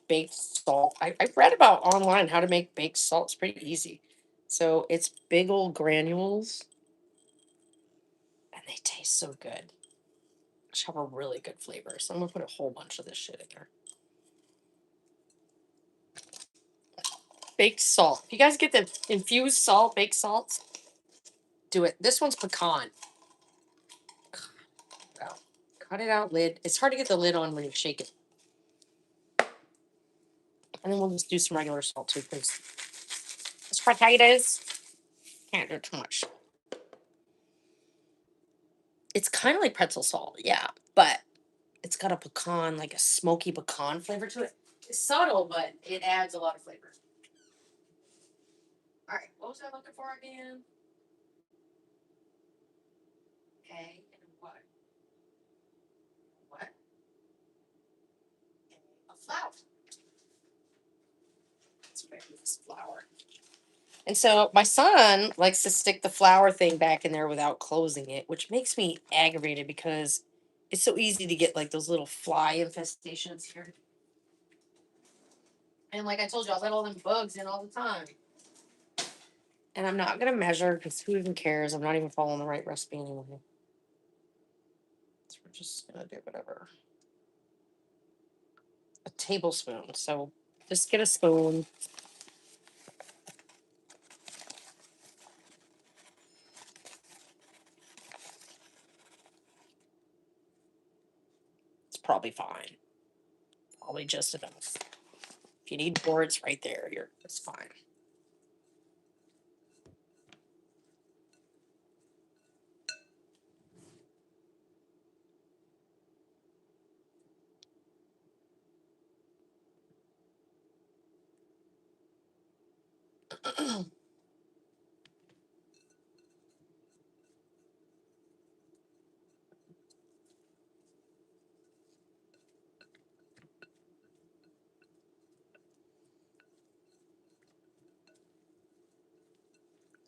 baked salt. I've read about online how to make baked salt. It's pretty easy. So it's big old granules. And they taste so good. They have a really good flavor. So I'm going to put a whole bunch of this shit in there. Baked salt. If you guys get the infused salt, baked salts, do it. This one's pecan. Cut it out, lid. It's hard to get the lid on when you shake it. And then we'll just do some regular salt too, because it's potatoes. Can't do too much. It's kind of like pretzel salt, yeah, but it's got a pecan, like a smoky pecan flavor to it. It's subtle, but it adds a lot of flavor. All right, what was I looking for again? Okay, and what? What? A flour. Let's make this flour. And so my son likes to stick the flour thing back in there without closing it, which makes me aggravated because it's so easy to get like those little fly infestations here. And like I told you, I let all them bugs in all the time. And I'm not going to measure because who even cares? I'm not even following the right recipe anyway. So we're just going to do whatever. A tablespoon. So just get a spoon. It's probably fine. Probably just enough. If you need more, it's right there. It's fine.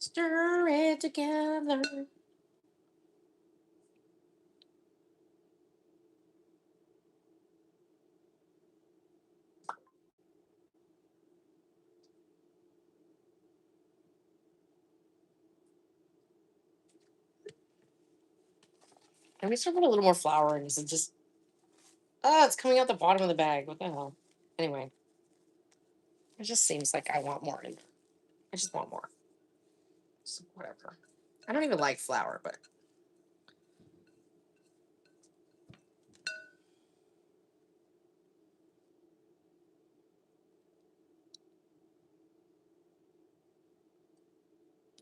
Stir it together. Can we start with a little more flour and is it just it's coming out the bottom of the bag. What the hell? Anyway, it just seems like I want more in there. I just want more. So whatever. I don't even like flour, but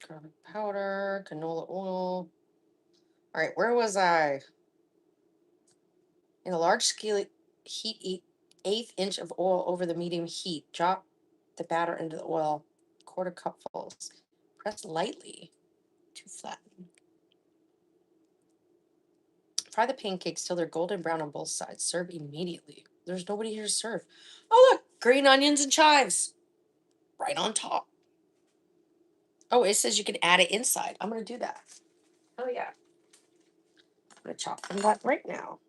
garlic powder, canola oil. All right, where was I? In a large skillet, heat eighth inch of oil over the medium heat. Drop the batter into the oil, quarter cupfuls. Press lightly to flatten. Fry the pancakes till they're golden brown on both sides. Serve immediately. There's nobody here to serve. Oh, look, green onions and chives right on top. Oh, it says you can add it inside. I'm going to do that. Oh, yeah. I'm going to chop them that right now.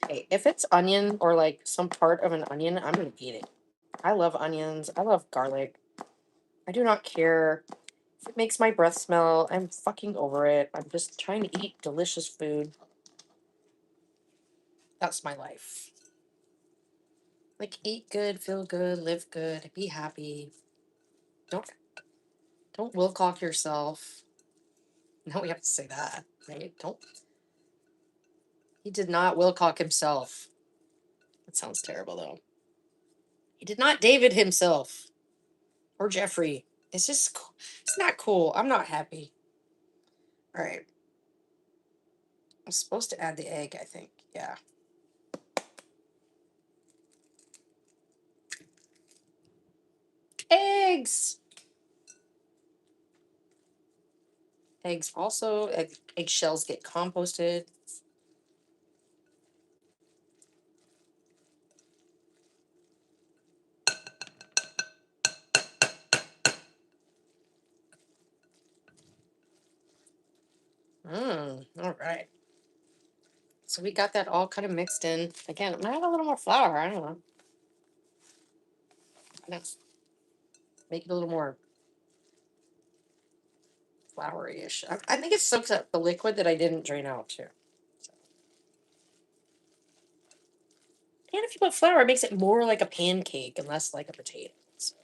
Hey, if it's onion or like some part of an onion, I'm going to eat it. I love onions. I love garlic. I do not care if it makes my breath smell. I'm fucking over it. I'm just trying to eat delicious food. That's my life. Like, eat good, feel good, live good, be happy. Don't Wilcock yourself. No, we have to say that, right? Don't. He did not Wilcock himself. That sounds terrible, though. He did not David himself. Or Jeffrey. It's just, it's not cool. I'm not happy. All right. I'm supposed to add the egg, I think. Yeah. Eggs! Eggs also, eggshells get composted. All right. So we got that all kind of mixed in. Again, I might have a little more flour. I don't know. Let's make it a little more floury-ish. I think it soaks up the liquid that I didn't drain out too. So. And if you put flour, it makes it more like a pancake and less like a potato. So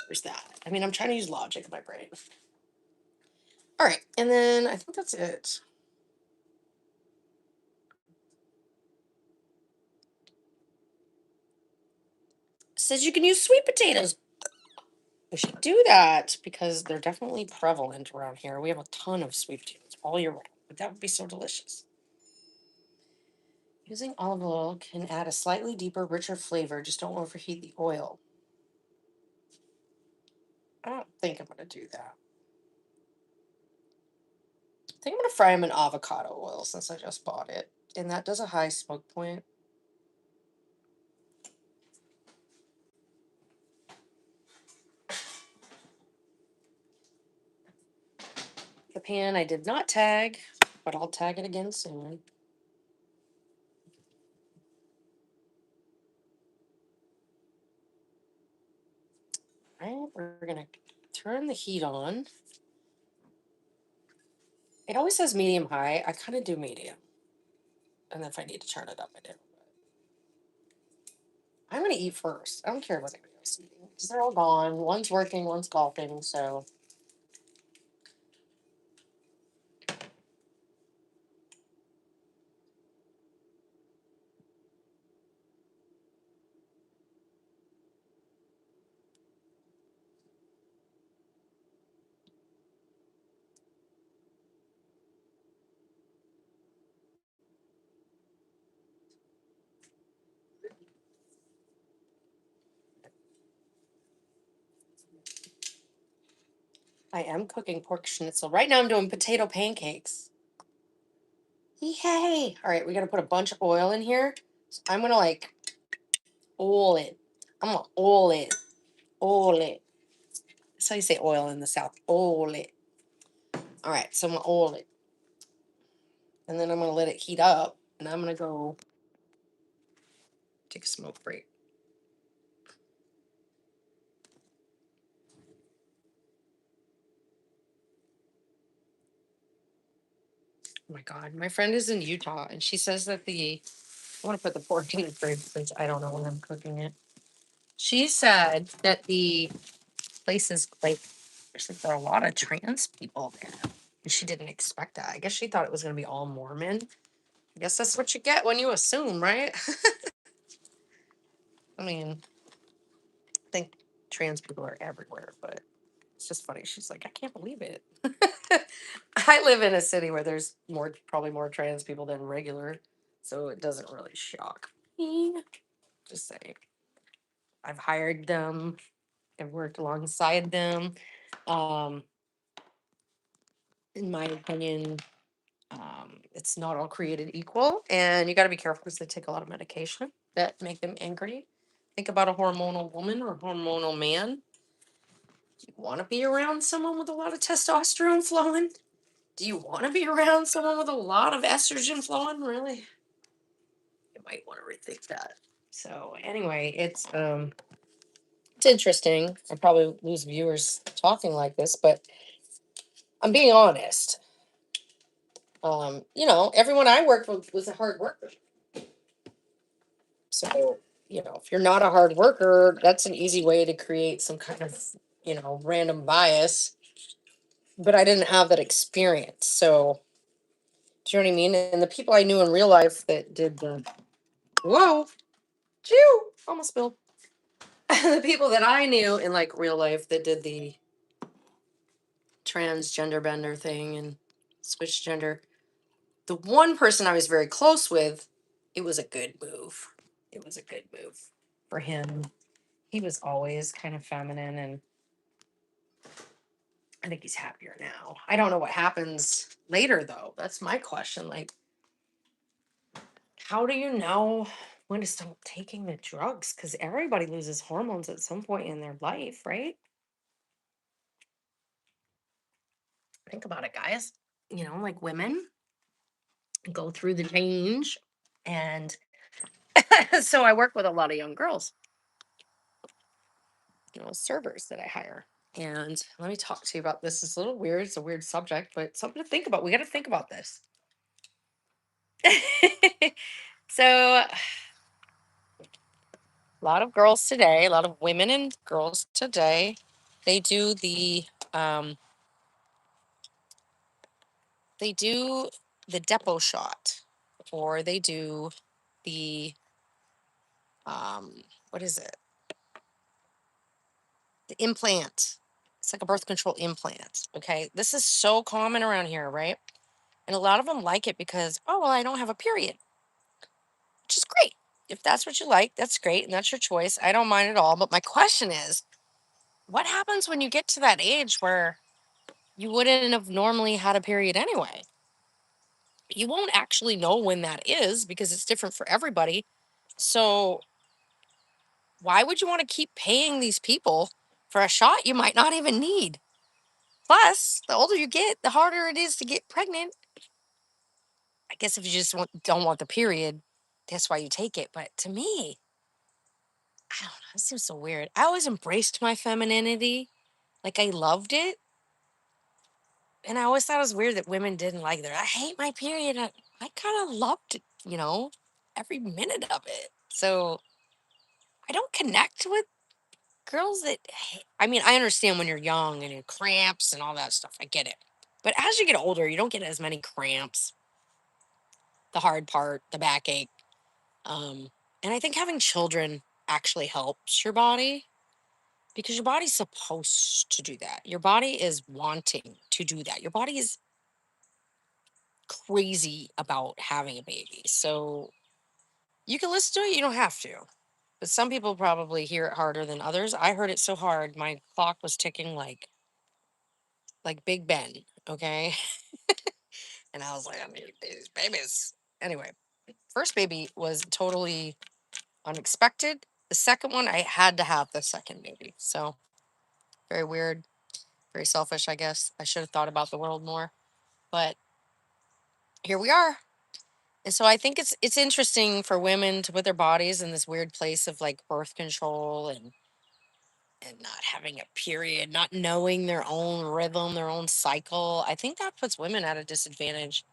there's that. I mean, I'm trying to use logic in my brain. All right, and then I think that's it. Says you can use sweet potatoes. We should do that because they're definitely prevalent around here. We have a ton of sweet potatoes all year round, but that would be so delicious. Using olive oil can add a slightly deeper, richer flavor. Just don't overheat the oil. I don't think I'm going to do that. I think I'm going to fry them in avocado oil since I just bought it. And that does a high smoke point. The pan I did not tag, but I'll tag it again soon. All right, we're going to turn the heat on. It always says medium high. I kind of do medium. And if I need to turn it up, I do. I'm going to eat first. I don't care what anybody else is eating because they're all gone. One's working, one's golfing, so. I am cooking pork schnitzel. Right now I'm doing potato pancakes. Yay! All right, we got to put a bunch of oil in here. So I'm going to like oil it. I'm going to oil it. Oil it. That's how you say oil in the South. Oil it. All right, so I'm going to oil it. And then I'm going to let it heat up. And I'm going to go take a smoke break. Oh my God, my friend is in Utah and she says that I want to put the pork in the fridge since I don't know when I'm cooking it. She said that the place is like, there are a lot of trans people there. And she didn't expect that. I guess she thought it was going to be all Mormon. I guess that's what you get when you assume, right? I mean, I think trans people are everywhere, but it's just funny. She's like, I can't believe it. I live in a city where there's probably more trans people than regular, so it doesn't really shock me. Just saying. I've hired them. I've worked alongside them. Um, in my opinion, it's not all created equal, and you got to be careful because they take a lot of medication that make them angry. Think about a hormonal woman or hormonal man. Do you want to be around someone with a lot of testosterone flowing? Do you want to be around someone with a lot of estrogen flowing? Really? You might want to rethink that. So anyway, it's interesting. I probably lose viewers talking like this, but I'm being honest. Everyone I worked with was a hard worker. So, if you're not a hard worker, that's an easy way to create some kind of, random bias. But I didn't have that experience. So, do you know what I mean? And the people I knew in real life that did whoa, chew, almost spilled. The people that I knew in like real life that did the transgender bender thing and switch gender, the one person I was very close with, it was a good move. It was a good move for him. He was always kind of feminine, and I think he's happier now. I don't know what happens later, though. That's my question. Like, how do you know when to stop taking the drugs? Because everybody loses hormones at some point in their life, right? Think about it, guys. Like women go through the change. And so I work with a lot of young girls, servers that I hire. And let me talk to you about this. It's a little weird. It's a weird subject, but something to think about. We got to think about this. So, a lot of girls today, a lot of women and girls today, they do um, the depot shot, or they do the what is it? The implant. It's like a birth control implant. Okay, this is so common around here, right? And a lot of them like it because, oh well, I don't have a period, which is great. If that's what you like, that's great, and that's your choice. I don't mind at all. But my question is, what happens when you get to that age where you wouldn't have normally had a period anyway? You won't actually know when that is because it's different for everybody. So, why would you want to keep paying these people for a shot you might not even need? Plus, the older you get, the harder it is to get pregnant. I guess if you just don't want the period, that's why you take it. But to me, I don't know. It seems so weird. I always embraced my femininity. Like I loved it. And I always thought it was weird that women didn't like it. I hate my period. I kind of loved it, every minute of it. So I don't connect with girls I mean, I understand when you're young and your cramps and all that stuff. I get it. But as you get older, you don't get as many cramps, the hard part, the backache. Um, and I think having children actually helps your body because your body's supposed to do that. Your body is wanting to do that. Your body is crazy about having a baby. So you can listen to it, you don't have to. But some people probably hear it harder than others. I heard it so hard, my clock was ticking like like Big Ben, okay? And I was like, I need these babies. Anyway, first baby was totally unexpected. The second one, I had to have the second baby. So very weird, very selfish, I guess. I should have thought about the world more. But here we are. And so I think it's interesting for women to put their bodies in this weird place of like birth control and not having a period, not knowing their own rhythm, their own cycle. I think that puts women at a disadvantage.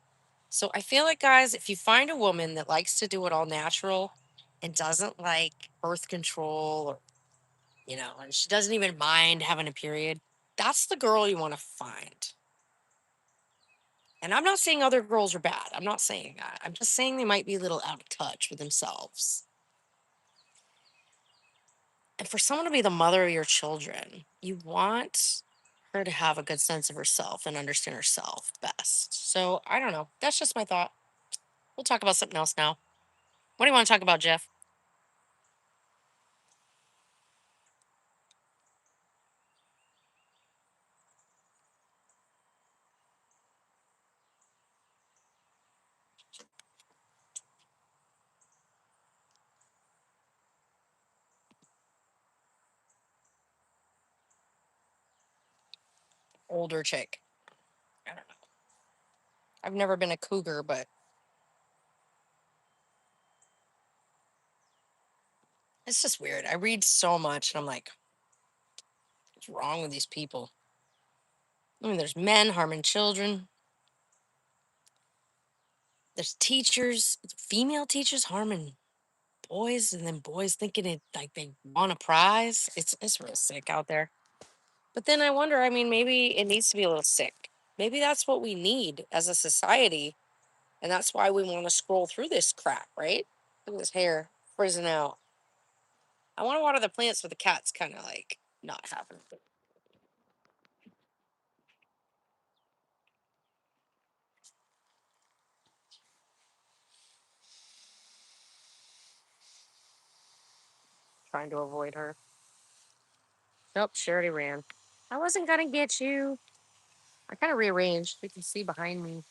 So I feel like, guys, if you find a woman that likes to do it all natural and doesn't like birth control, or, and she doesn't even mind having a period, that's the girl you want to find. And I'm not saying other girls are bad. I'm not saying that. I'm just saying they might be a little out of touch with themselves. And for someone to be the mother of your children, you want her to have a good sense of herself and understand herself best. So I don't know. That's just my thought. We'll talk about something else now. What do you want to talk about, Jeff? Older chick. I don't know. I've never been a cougar, but it's just weird. I read so much and I'm like, what's wrong with these people? I mean, there's men harming children. There's teachers, female teachers harming boys, and then boys thinking it like they want a prize. It's real sick out there. But then I wonder, I mean, maybe it needs to be a little sick. Maybe that's what we need as a society. And that's why we want to scroll through this crap, right? Look at this hair frizzing out. I want to water the plants, but the cat's kind of like not having it. Trying to avoid her. Nope, she already ran. I wasn't going to get you. I kind of rearranged. We can see behind me.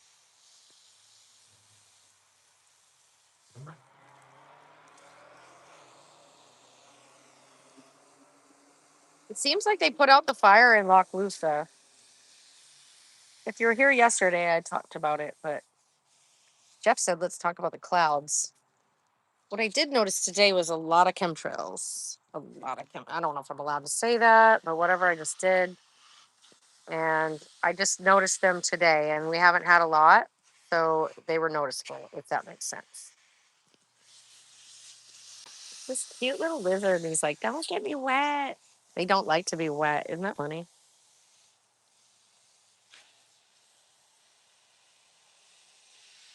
It seems like they put out the fire in Loch Lusa. If you were here yesterday, I talked about it, but Jeff said, let's talk about the clouds. What I did notice today was a lot of chemtrails. A lot of I don't know if I'm allowed to say that, but whatever, I just did. And I just noticed them today, and we haven't had a lot, so they were noticeable, if that makes sense. This cute little lizard, he's like, don't get me wet. They don't like to be wet. Isn't that funny?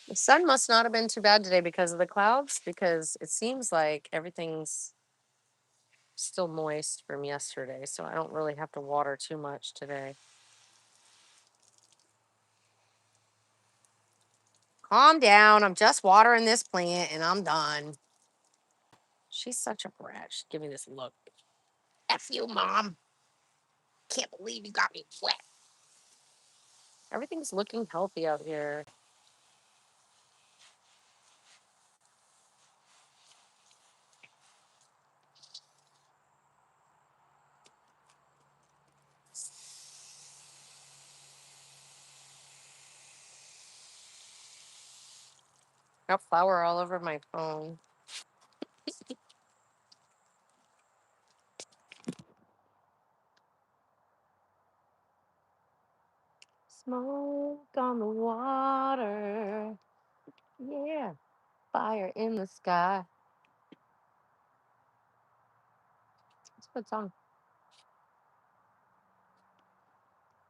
The sun must not have been too bad today because of the clouds, because it seems like everything's still moist from yesterday, so I don't really have to water too much today. Calm down. I'm just watering this plant and I'm done. She's such a brat. She's giving me this look. F you, Mom. Can't believe you got me wet. Everything's looking healthy out here. Got flour all over my phone. Smoke on the water. Yeah. Fire in the sky. It's a good song.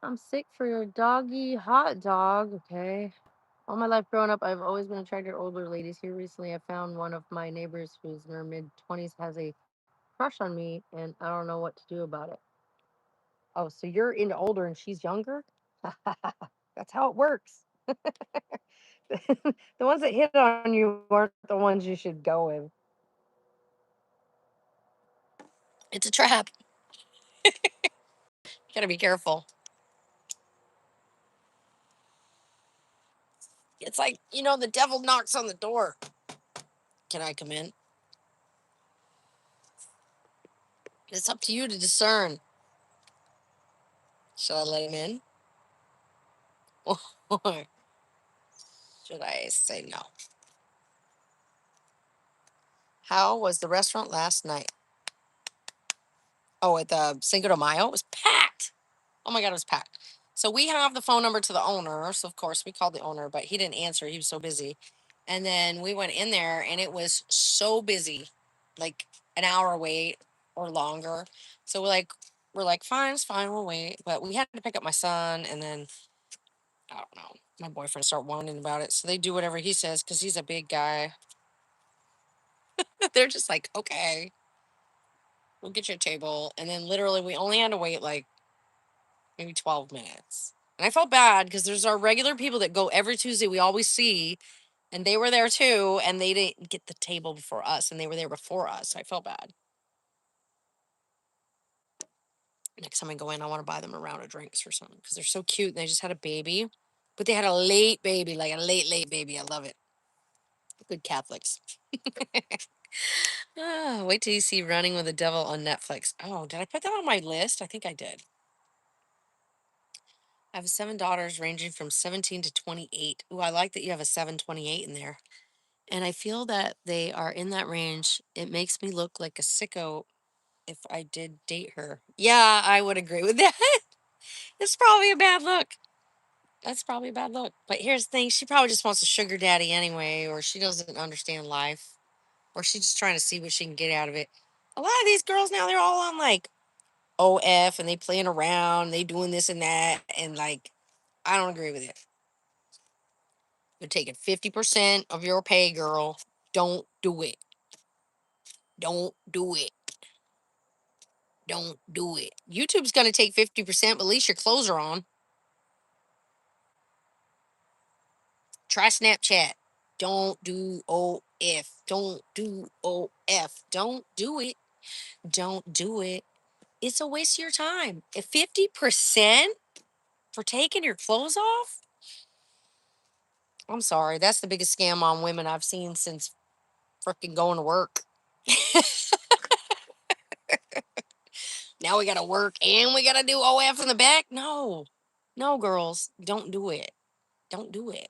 I'm sick for your doggy hot dog. Okay. All my life growing up, I've always been attracted to older ladies. Here recently, I found one of my neighbors who's in her mid 20s has a crush on me, and I don't know what to do about it. Oh, so you're into older and she's younger? That's how it works. The ones that hit on you aren't the ones you should go with. It's a trap. You gotta be careful. It's like, the devil knocks on the door. Can I come in? It's up to you to discern. Should I let him in? Or should I say no? How was the restaurant last night? Oh, at the Cinco de Mayo? It was packed. Oh my God, it was packed. So we have the phone number to the owner. So, of course, we called the owner, but he didn't answer. He was so busy. And then we went in there and it was so busy, like an hour wait or longer. So we're like, fine, it's fine, we'll wait. But we had to pick up my son, and then I don't know, my boyfriend started whining about it. So they do whatever he says because he's a big guy. They're just like, okay, we'll get you a table. And then literally we only had to wait like maybe 12 minutes. And I felt bad because there's our regular people that go every Tuesday we always see, and they were there too, and they didn't get the table before us, and they were there before us. So I felt bad. Next time I go in, I want to buy them a round of drinks or something because they're so cute. And they just had a baby, but they had a late baby, like a late baby. I love it. Good Catholics. Wait till you see Running with the Devil on Netflix. Oh, did I put that on my list? I think I did. I have 7 daughters ranging from 17 to 28. Ooh, I like that you have a 728 in there. And I feel that they are in that range. It makes me look like a sicko if I did date her. Yeah, I would agree with that. It's probably a bad look. That's probably a bad look. But here's the thing, she probably just wants a sugar daddy anyway, or she doesn't understand life, or she's just trying to see what she can get out of it. A lot of these girls now, they're all on like OF, and they playing around, they doing this and that, and like, I don't agree with it. They're taking 50% of your pay, girl. Don't do it. Don't do it. Don't do it. YouTube's going to take 50%, but at least your clothes are on. Try Snapchat. Don't do OF. Don't do OF. Don't do it. Don't do it. It's a waste of your time. If 50% for taking your clothes off, I'm sorry. That's the biggest scam on women I've seen since freaking going to work. Now we got to work and we got to do OF in the back. No, no, girls, don't do it. Don't do it.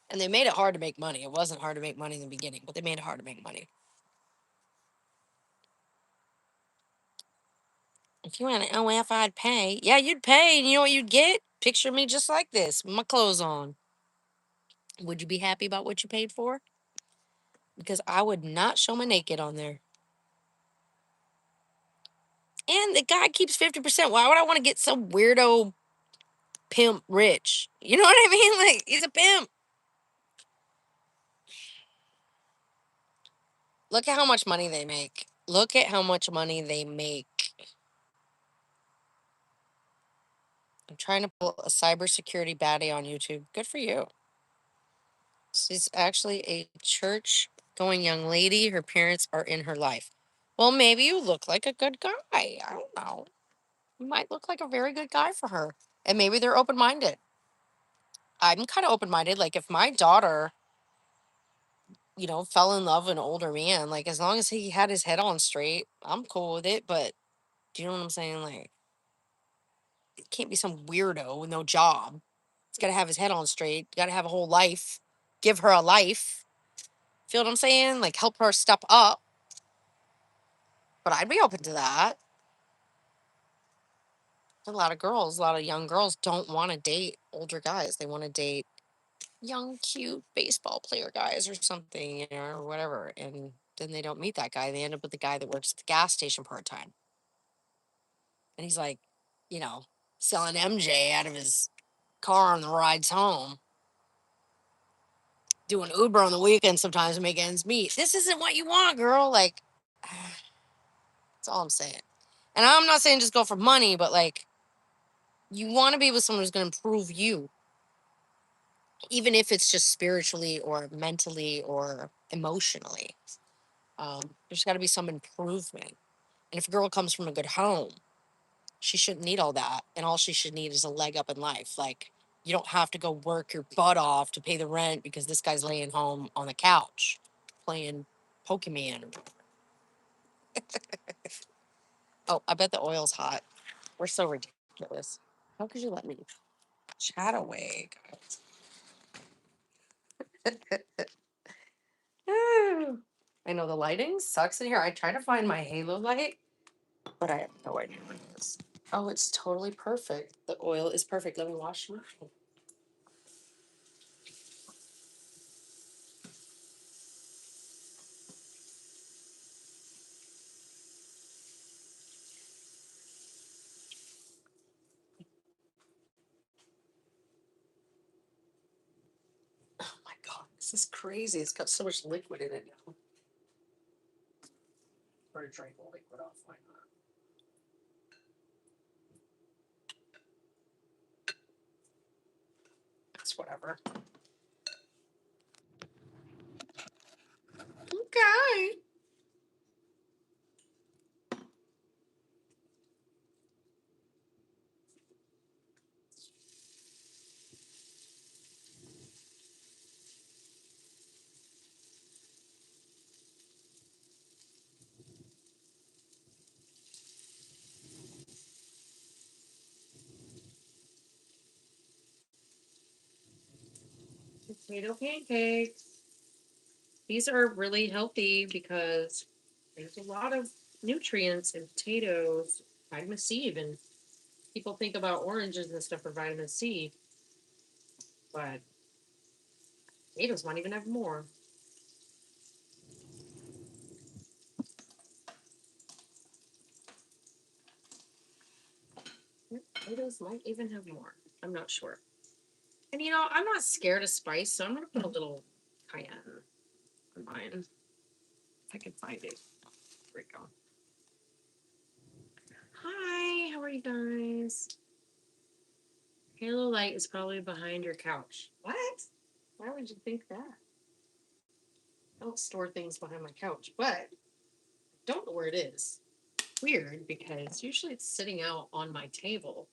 And they made it hard to make money. It wasn't hard to make money in the beginning, but they made it hard to make money. If you want an OF, I'd pay. Yeah, you'd pay. And you know what you'd get? Picture me just like this, with my clothes on. Would you be happy about what you paid for? Because I would not show my naked on there. And the guy keeps 50%. Why would I want to get some weirdo pimp rich? You know what I mean? Like, he's a pimp. Look at how much money they make. Look at how much money they make. I'm trying to pull a cybersecurity baddie on YouTube. Good for you. She's actually a church going young lady. Her parents are in her life. Well, maybe you look like a good guy. I don't know. You might look like a very good guy for her. And maybe they're open minded. I'm kind of open minded. Like, if my daughter, fell in love with an older man, like, as long as he had his head on straight, I'm cool with it. But do you know what I'm saying? Like, it can't be some weirdo with no job. He's got to have his head on straight. Got to have a whole life. Give her a life. Feel what I'm saying? Like, help her step up. But I'd be open to that. A lot of girls, a lot of young girls don't want to date older guys. They want to date young, cute baseball player guys or something, or whatever. And then they don't meet that guy. They end up with the guy that works at the gas station part time. And he's like, you know, selling MJ out of his car on the rides home, doing Uber on the weekend sometimes to make ends meet. This isn't what you want, girl. Like, that's all I'm saying. And I'm not saying just go for money, but like, you want to be with someone who's going to improve you, even if it's just spiritually or mentally or emotionally. There's got to be some improvement. And if a girl comes from a good home, she shouldn't need all that. And all she should need is a leg up in life. Like, you don't have to go work your butt off to pay the rent because this guy's laying home on the couch playing Pokemon. Oh, I bet the oil's hot. We're so ridiculous. How could you let me chat away, guys? I know the lighting sucks in here. I try to find my halo light, but I have no idea what it is. Oh, it's totally perfect. The oil is perfect. Let me wash my hands. Oh my God, this is crazy. It's got so much liquid in it now. Or to drain the liquid off, why not? It's whatever. Okay. Potato pancakes. These are really healthy because there's a lot of nutrients in potatoes, vitamin C even. People think about oranges and stuff for vitamin C, but potatoes might even have more. Potatoes might even have more. I'm not sure. And you know, I'm not scared of spice, so I'm gonna put a little cayenne on mine. If I can find it. Here we go. Hi, how are you guys? Halo light is probably behind your couch. What? Why would you think that? I don't store things behind my couch, but I don't know where it is. Weird, because usually it's sitting out on my table.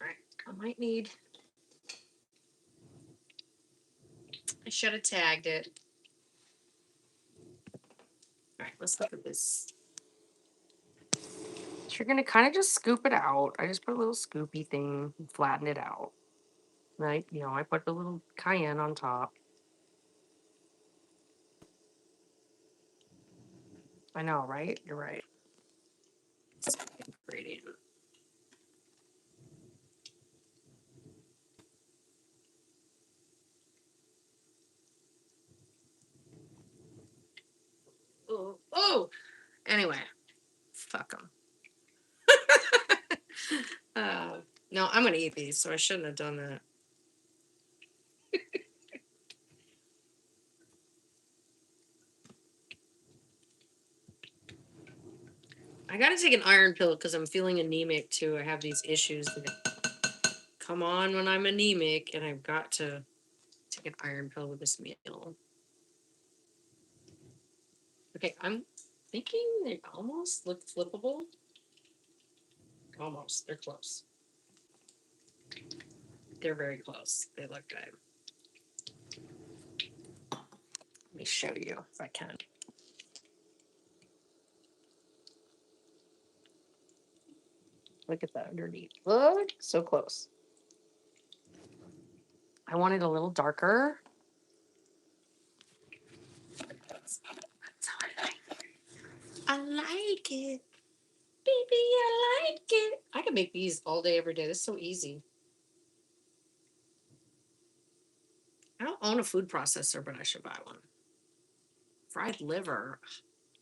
All right, I might need. I should have tagged it. All right, let's look at this. So you're gonna kind of just scoop it out. I just put a little scoopy thing, flatten it out. Right, you know, I put a little cayenne on top. I know, right? You're right. Grating. Oh, oh. Anyway, fuck them. No, I'm gonna eat these, so I shouldn't have done that. I gotta take an iron pill because I'm feeling anemic too. I have these issues that come on when I'm anemic, and I've got to take an iron pill with this meal. Okay, I'm thinking they almost look flippable. Almost. They're close. They're very close. They look good. Let me show you if I can. Look at that underneath. Look, so close. I want it a little darker. That's how I like it. I like it. Baby, I like it. I can make these all day, every day. This is so easy. I don't own a food processor, but I should buy one. Fried liver.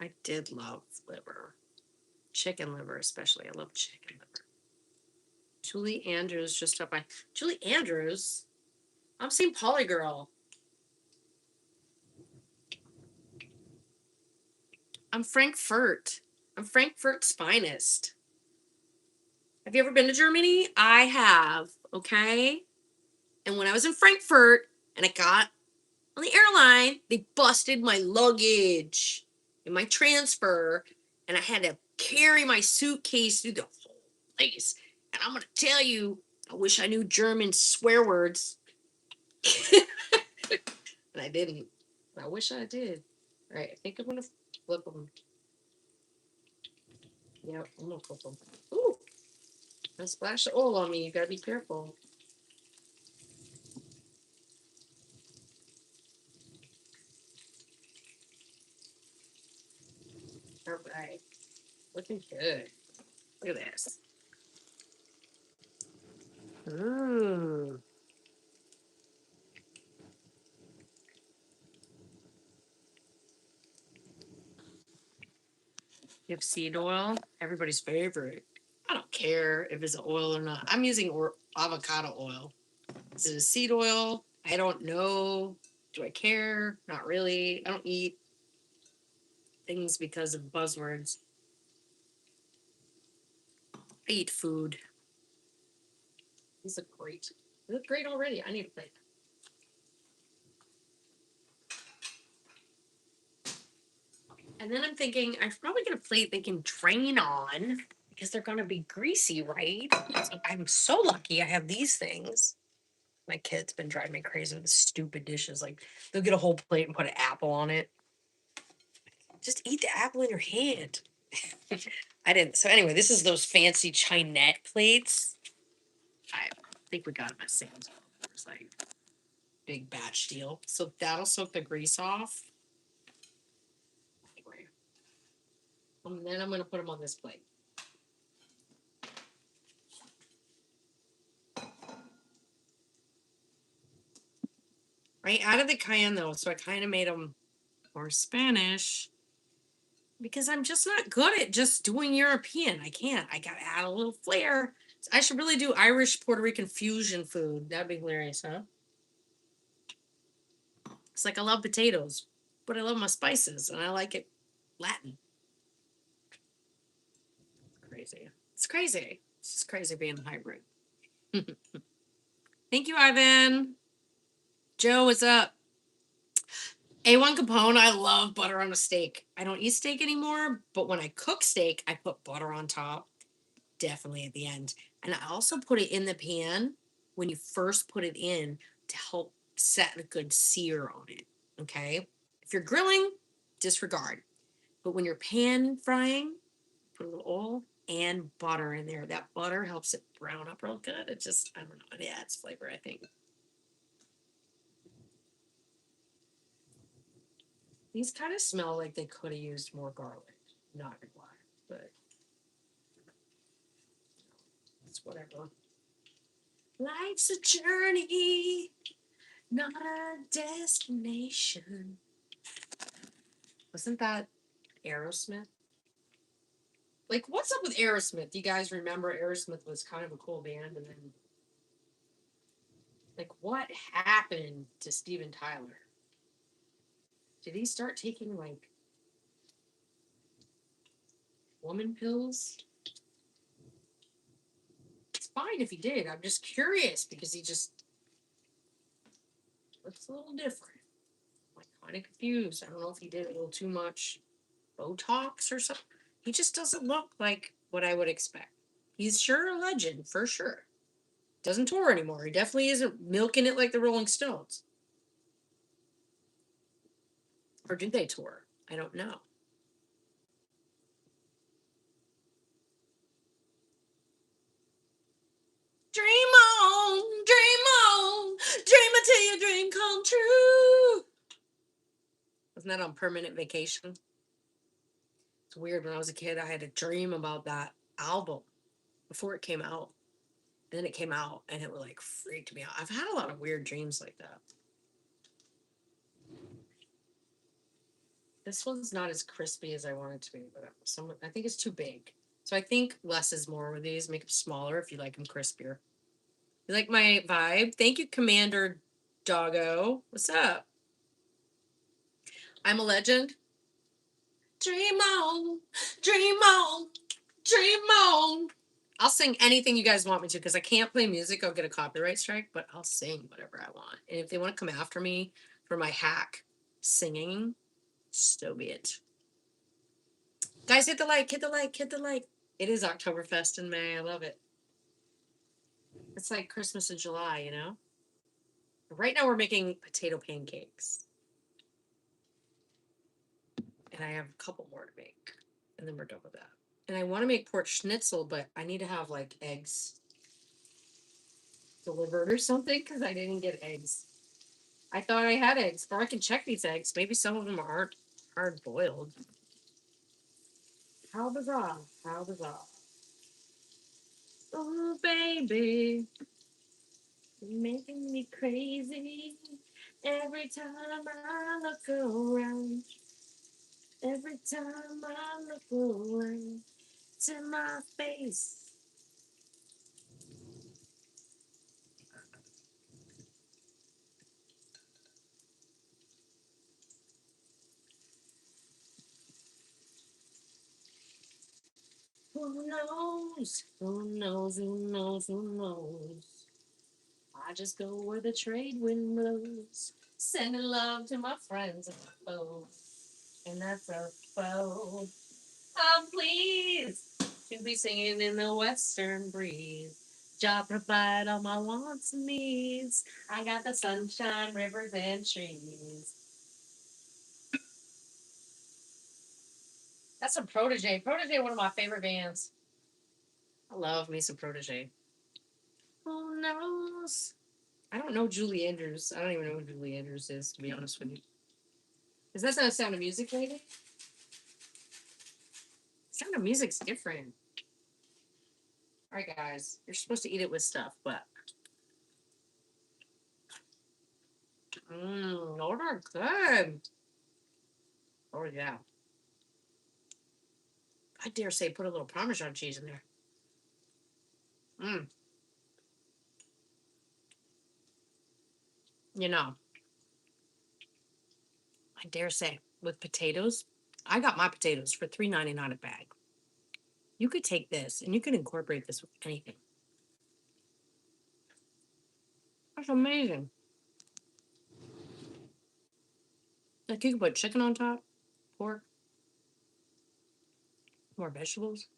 I did love liver. Chicken liver, especially. I love chicken liver. Julie Andrews just up by. Julie Andrews? I'm seeing Polygirl. I'm Frankfurt. I'm Frankfurt's finest. Have you ever been to Germany? I have, okay? And when I was in Frankfurt and I got on the airline, they busted my luggage. in my transfer, and I had to carry my suitcase through the whole place. And I'm going to tell you, I wish I knew German swear words. And I didn't. I wish I did. All right, I think I'm going to flip them. Yep, I'm going to flip them. Ooh, a splash of oil on me. You got to be careful. All right. Looking good. Look at this. Mmm. You have seed oil, everybody's favorite. I don't care if it's oil or not. I'm using avocado oil. Is it a seed oil? I don't know. Do I care? Not really. I don't eat things because of buzzwords. I eat food. These look great. They look great already. I need a plate. And then I'm thinking, I should probably get a plate they can drain on because they're going to be greasy, right? So I'm so lucky I have these things. My kid's been driving me crazy with stupid dishes. Like, they'll get a whole plate and put an apple on it. Just eat the apple in your hand. I didn't. So anyway, this is those fancy Chinette plates. I think we got them at Sam's. It's like big batch deal. So that'll soak the grease off. Anyway, and then I'm gonna put them on this plate. I added the cayenne though, so I kind of made them more Spanish because I'm just not good at just doing European. I can't. I gotta add a little flair. I should really do Irish Puerto Rican fusion food. That'd be hilarious, huh? It's like I love potatoes, but I love my spices and I like it Latin. Crazy. It's crazy. It's just crazy being a hybrid. Thank you, Ivan. Joe, what's up? A1 Capone, I love butter on a steak. I don't eat steak anymore, but when I cook steak, I put butter on top, definitely at the end. And I also put it in the pan when you first put it in to help set a good sear on it. Okay? If you're grilling, disregard. But when you're pan frying, put a little oil and butter in there. That butter helps it brown up real good. It just, I don't know, it adds flavor, I think. These kind of smell like they could have used more garlic. Not gonna lie, but it's whatever. Life's a journey, not a destination. Wasn't that Aerosmith? Like, what's up with Aerosmith? You guys remember Aerosmith was kind of a cool band, and then, like, what happened to Steven Tyler? Did he start taking, like, woman pills? It's fine if he did. I'm just curious because he just looks a little different. I'm kind of confused. I don't know if he did a little too much Botox or something. He just doesn't look like what I would expect. He's sure a legend, for sure. Doesn't tour anymore. He definitely isn't milking it like the Rolling Stones. Or do they tour? I don't know. Dream on, dream on, dream until your dream come true. Wasn't that on Permanent Vacation? It's weird. When I was a kid, I had a dream about that album before it came out. And then it came out and it like freaked me out. I've had a lot of weird dreams like that. This one's not as crispy as I want it to be, but I think it's too big. So I think less is more with these. Make them smaller if you like them crispier. You like my vibe? Thank you, Commander Doggo. What's up? I'm a legend. Dream on, dream on, dream on. I'll sing anything you guys want me to because I can't play music. I'll get a copyright strike, but I'll sing whatever I want. And if they want to come after me for my hack singing, so be it. Guys, hit the like, hit the like, hit the like. It is Oktoberfest in May. I love it. It's like Christmas in July, you know? Right now we're making potato pancakes. And I have a couple more to make. And then we're done with that. And I want to make pork schnitzel, but I need to have like eggs delivered or something because I didn't get eggs. I thought I had eggs, or I can check these eggs. Maybe some of them aren't hard boiled. How bizarre! How bizarre! Oh baby, you're making me crazy. Every time I look around, every time I look around to my face. Who knows? Who knows? Who knows? Who knows? I just go where the trade wind blows, sending love to my friends and foes, and that's a foe. I'm pleased to be singing in the western breeze. Job provide all my wants and needs. I got the sunshine, rivers, and trees. That's some Protege. Protege, one of my favorite bands. I love me some Protege. Who knows? I don't know Julie Andrews. I don't even know who Julie Andrews is, to be honest with you. Is that not Sound of Music lady? Sound of Music's different. All right, guys. You're supposed to eat it with stuff, but. Those are good. Oh, yeah. I dare say put a little Parmesan cheese in there. You know, I dare say with potatoes, I got my potatoes for $3.99 a bag. You could take this and you could incorporate this with anything. That's amazing. Like you could put chicken on top, pork, more vegetables.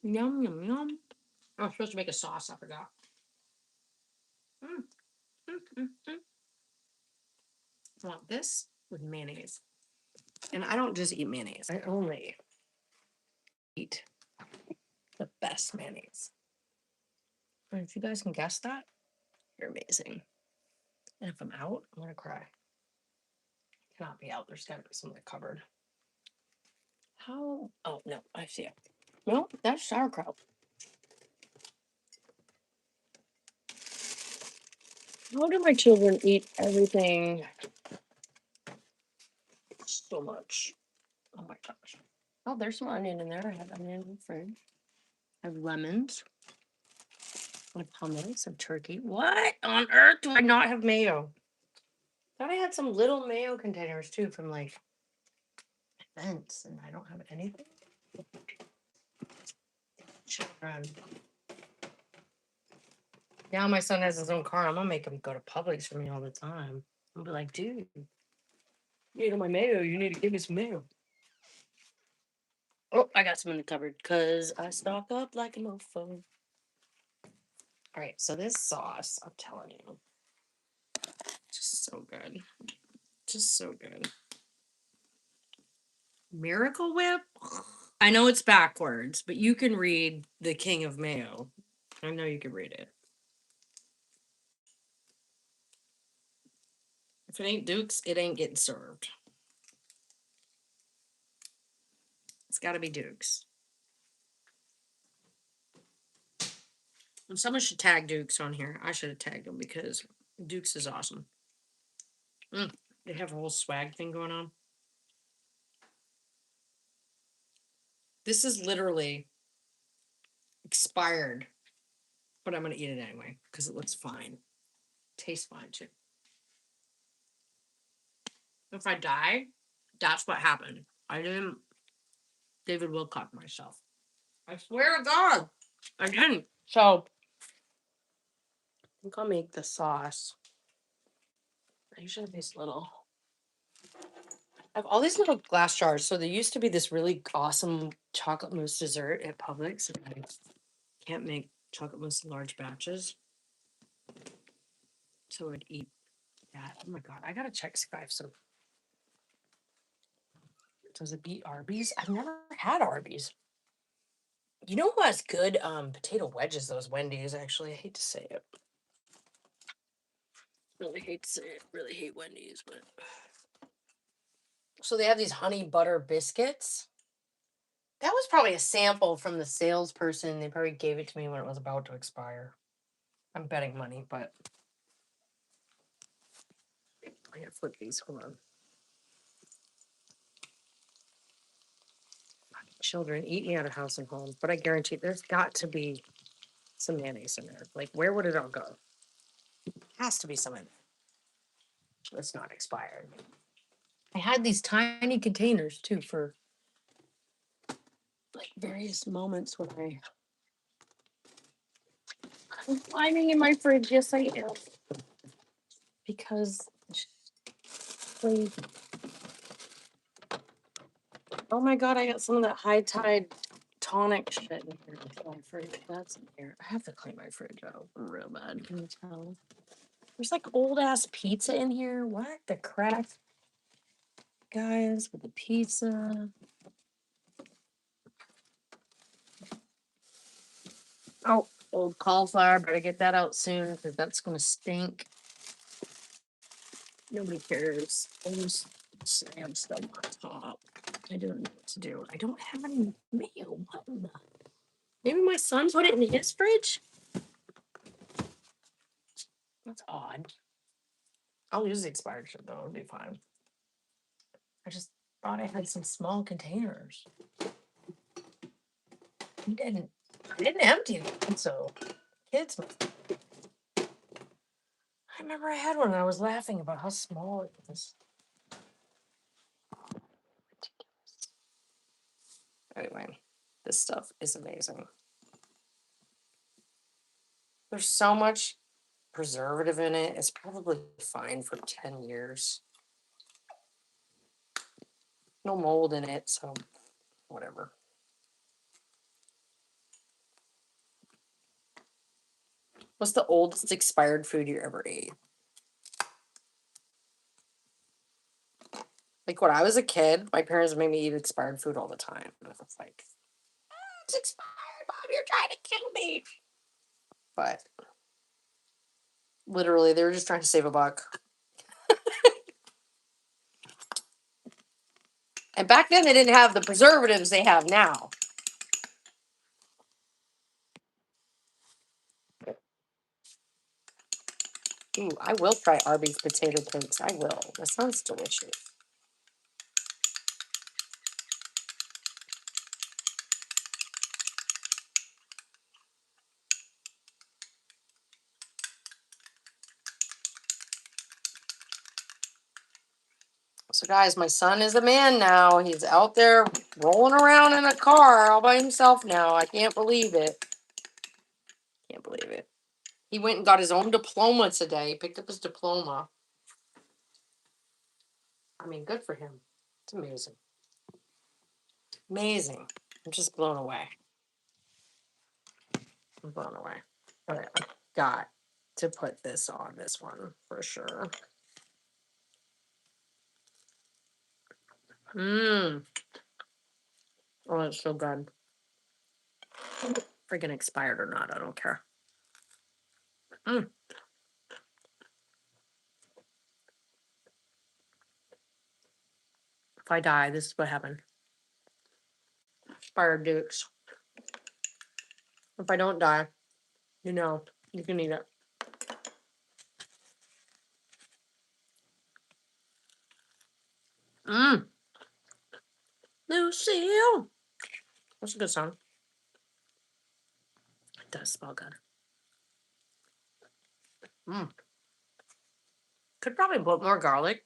Yum, yum, yum. I was supposed to make a sauce. I forgot. Mm, mm, mm, mm. I want this with mayonnaise. And I don't just eat mayonnaise. I only eat the best mayonnaise. And if you guys can guess that, you're amazing. And if I'm out, I'm gonna cry. I cannot be out. There's gotta be something covered. How? Oh no, I see it. No, that's sauerkraut. How do my children eat everything so much? Oh my gosh. Oh, there's some onion in there. I have onion in the fridge. I have lemons. I have hummus, some turkey. What on earth do I not have mayo? Thought I had some little mayo containers too from like events, and I don't have anything. Children. Now my son has his own car. I'm gonna make him go to Publix for me all the time. I'll be like, dude, you need my mayo. You need to give me some mayo. Oh, I got some in the cupboard because I stock up like a mofo. All right, so this sauce, I'm telling you, just so good. Just so good. Miracle Whip? I know it's backwards, but you can read The King of Mayo. I know you can read it. If it ain't Duke's, it ain't getting served. It's got to be Duke's. And someone should tag Duke's on here. I should have tagged them because Duke's is awesome. They have a whole swag thing going on. This is literally expired, but I'm going to eat it anyway because it looks fine. Tastes fine too. If I die, that's what happened. I didn't David Wilcock myself. I swear to God, I didn't. So I think I'll make the sauce. I usually have these little I have all these little glass jars. So there used to be this really awesome chocolate mousse dessert at Publix. And I can't make chocolate mousse in large batches. So I'd eat that. Oh my God. I gotta check Skype. So does it beat Arby's? I've never had Arby's. You know who has good potato wedges? Those Wendy's, actually. I hate to say it. Really hate to say it. Really hate Wendy's, but so they have these honey butter biscuits. That was probably a sample from the salesperson. They probably gave it to me when it was about to expire. I'm betting money, but I gotta flip these. Hold on. Children eat me out of house and home, but I guarantee there's got to be some mayonnaise in there. Like, where would it all go? Has to be some in there. It's not expired. I had these tiny containers too for like various moments when I'm climbing in my fridge. Yes, I am. Because they, oh my God, I got some of that high tide tonic shit in here. My fridge. That's in here. I have to clean my fridge out real bad. Can you tell? There's like old ass pizza in here. What the crap? Guys, with the pizza. Oh, old cauliflower. Better get that out soon because that's going to stink. Nobody cares. I'll just slam stuff on top. I don't know what to do. I don't have any mayo. What in the? Maybe my son put it in his fridge? That's odd. I'll use the expired shit though. It'll be fine. I just thought I had some small containers. I didn't empty them, so kids must. I remember I had one and I was laughing about how small it was. Anyway, this stuff is amazing. There's so much preservative in it. It's probably fine for 10 years. No mold in it, so whatever. What's the oldest expired food you ever ate? Like when I was a kid, my parents made me eat expired food all the time. And I was like, it's expired, Mom, you're trying to kill me. But literally, they were just trying to save a buck. And back then, they didn't have the preservatives they have now. Ooh, I will try Arby's potato cakes. I will. That sounds delicious. So, guys, my son is a man now. He's out there rolling around in a car all by himself now. I can't believe it. Can't believe it. He went and got his own diploma today. He picked up his diploma. I mean, good for him. It's amazing. Amazing. I'm just blown away. I'm blown away. Okay, I got to put this on this one for sure. Mmm. Oh, it's so good. Freaking expired or not, I don't care. Mm. If I die, this is what happened. Expired dukes. If I don't die, you know, you can eat it. Mmm. Lucille. That's a good song. It does smell good. Mmm. Could probably put more garlic.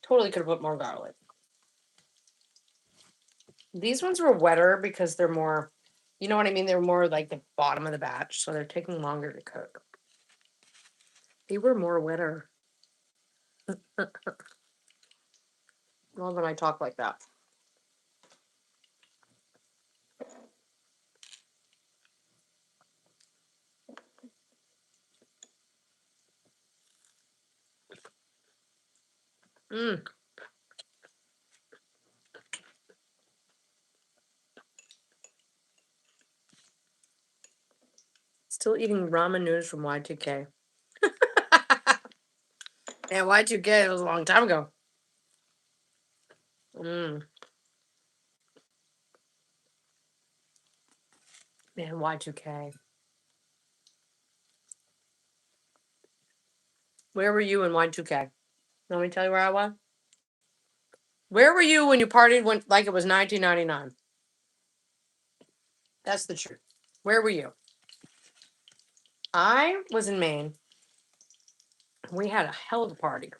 Totally could have put more garlic. These ones were wetter because they're more, you know what I mean? They're more like the bottom of the batch, so they're taking longer to cook. You were more wetter. Well, when I talk like that. Mm. Still eating ramen noodles from Y2K. Yeah, Y2K, it was a long time ago. Mm. Man, Y2K. Where were you in Y2K? Let me tell you where I was. Where were you when you partied when like it was 1999? That's the truth. Where were you? I was in Maine. We had a hell of a party.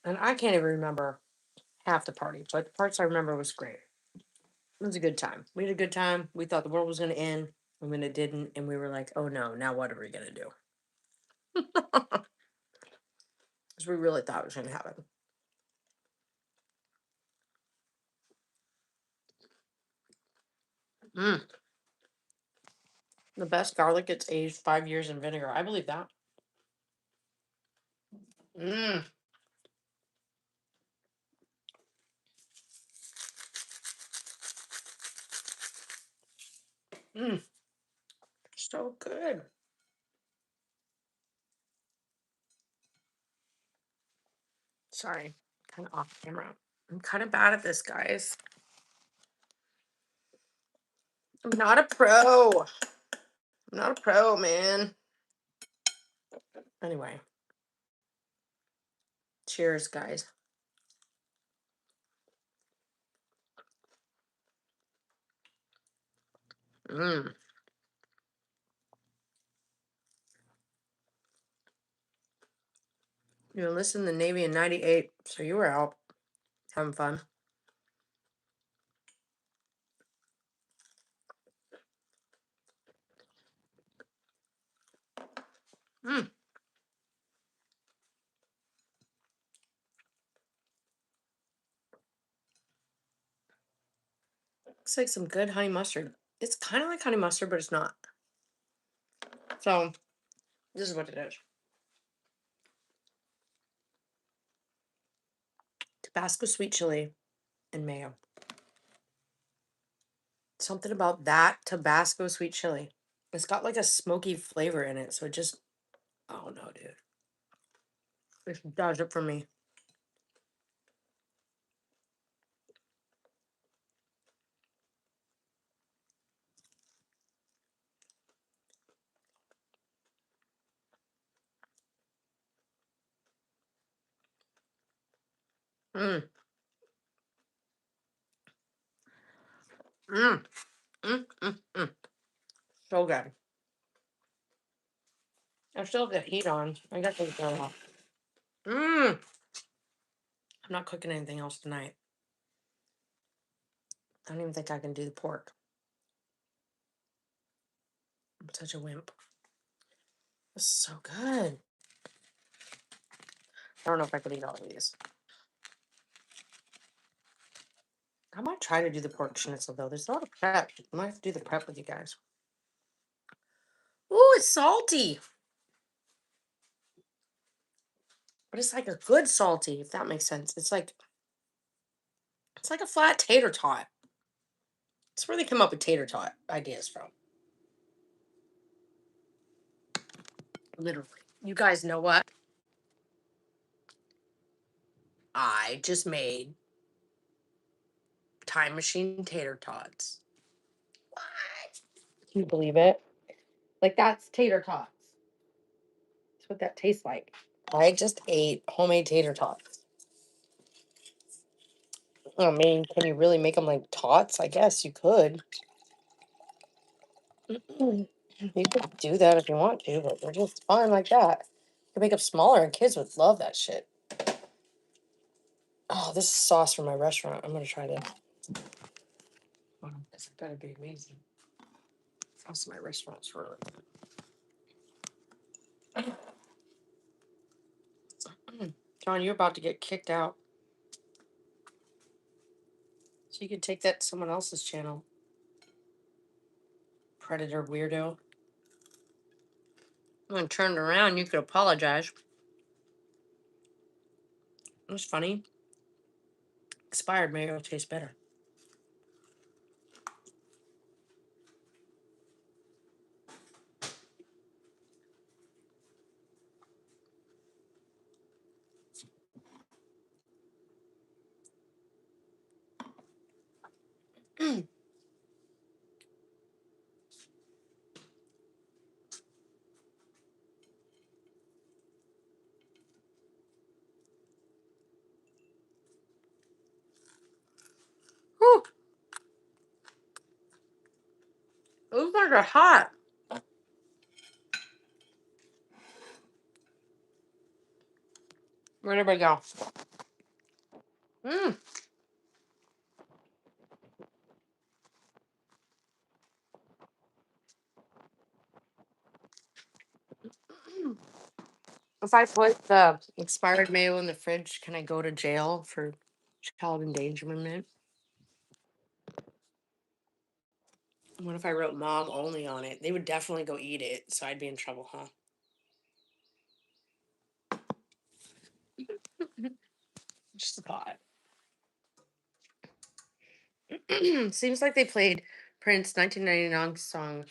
And I can't even remember half the party, but the parts I remember was great. It was a good time. We had a good time. We thought the world was going to end, and when it didn't, and we were like, oh no, now what are we going to do? Because we really thought it was going to happen. Mm. The best garlic gets aged 5 years in vinegar. I believe that. Mm. Mm. So good. Sorry, kind of off camera. I'm kind of bad at this, guys. I'm not a pro. I'm not a pro, man. Anyway, cheers, guys. Mm. You enlisted in the Navy in '98, so you were out having fun. Mm. Looks like some good honey mustard. It's kind of like honey mustard, but it's not. So, this is what it is. Tabasco sweet chili and mayo. Something about that Tabasco sweet chili. It's got like a smoky flavor in it, so it just, oh no, dude. This does it for me. Mm. Mm. Mm. Mm. Mm. So good. I still have the heat on. I got to turn it off. Mm. I'm not cooking anything else tonight. I don't even think I can do the pork. I'm such a wimp. This is so good. I don't know if I could eat all of these. I might try to do the pork schnitzel though. There's a lot of prep. I might have to do the prep with you guys. Ooh, it's salty. But it's like a good salty, if that makes sense. It's like a flat tater tot. It's where they come up with tater tot ideas from. Literally. You guys know what? I just made time machine tater tots. What? Can you believe it? Like that's tater tots. That's what that tastes like. I just ate homemade tater tots. I mean, can you really make them like tots? I guess you could. You could do that if you want to, but they're just fine like that. You can make them smaller, and kids would love that shit. Oh, this is sauce from my restaurant. I'm gonna try this. This better be amazing. Sauce in my restaurant's really. John, you're about to get kicked out. So you could take that to someone else's channel. Predator weirdo. When turned around, you could apologize. It was funny. Expired mayo tastes better. Whew. Those ones are hot. Where'd everybody go? Mm. If I put the expired mayo in the fridge, can I go to jail for child endangerment? What if I wrote mom only on it? They would definitely go eat it, so I'd be in trouble, huh? Just a thought. Seems like they played Prince 1999 song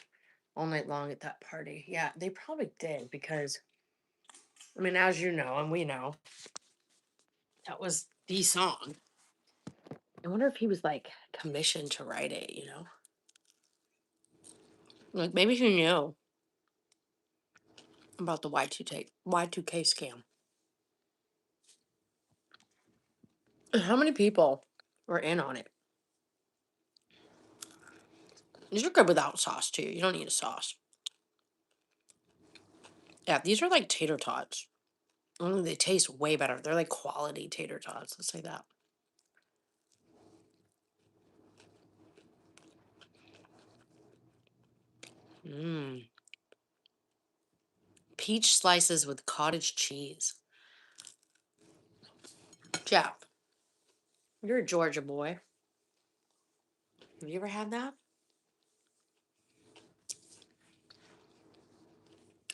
all night long at that party. Yeah, they probably did because, I mean, as you know, and we know, that was the song. I wonder if he was like commissioned to write it, you know? Like maybe he knew about the Y2K scam. How many people were in on it? These are good without sauce too. You don't need a sauce. Yeah, these are like tater tots. Only they taste way better. They're like quality tater tots. Let's say that. Mmm. Peach slices with cottage cheese. Jeff, you're a Georgia boy. Have you ever had that?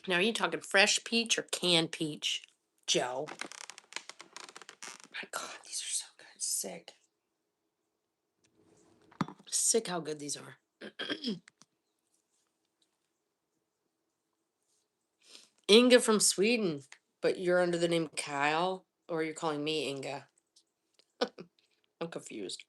Now, are you talking fresh peach or canned peach, Joe? My God, these are so good. Sick. Sick how good these are. Inga from Sweden, but you're under the name Kyle, or you're calling me Inga? I'm confused.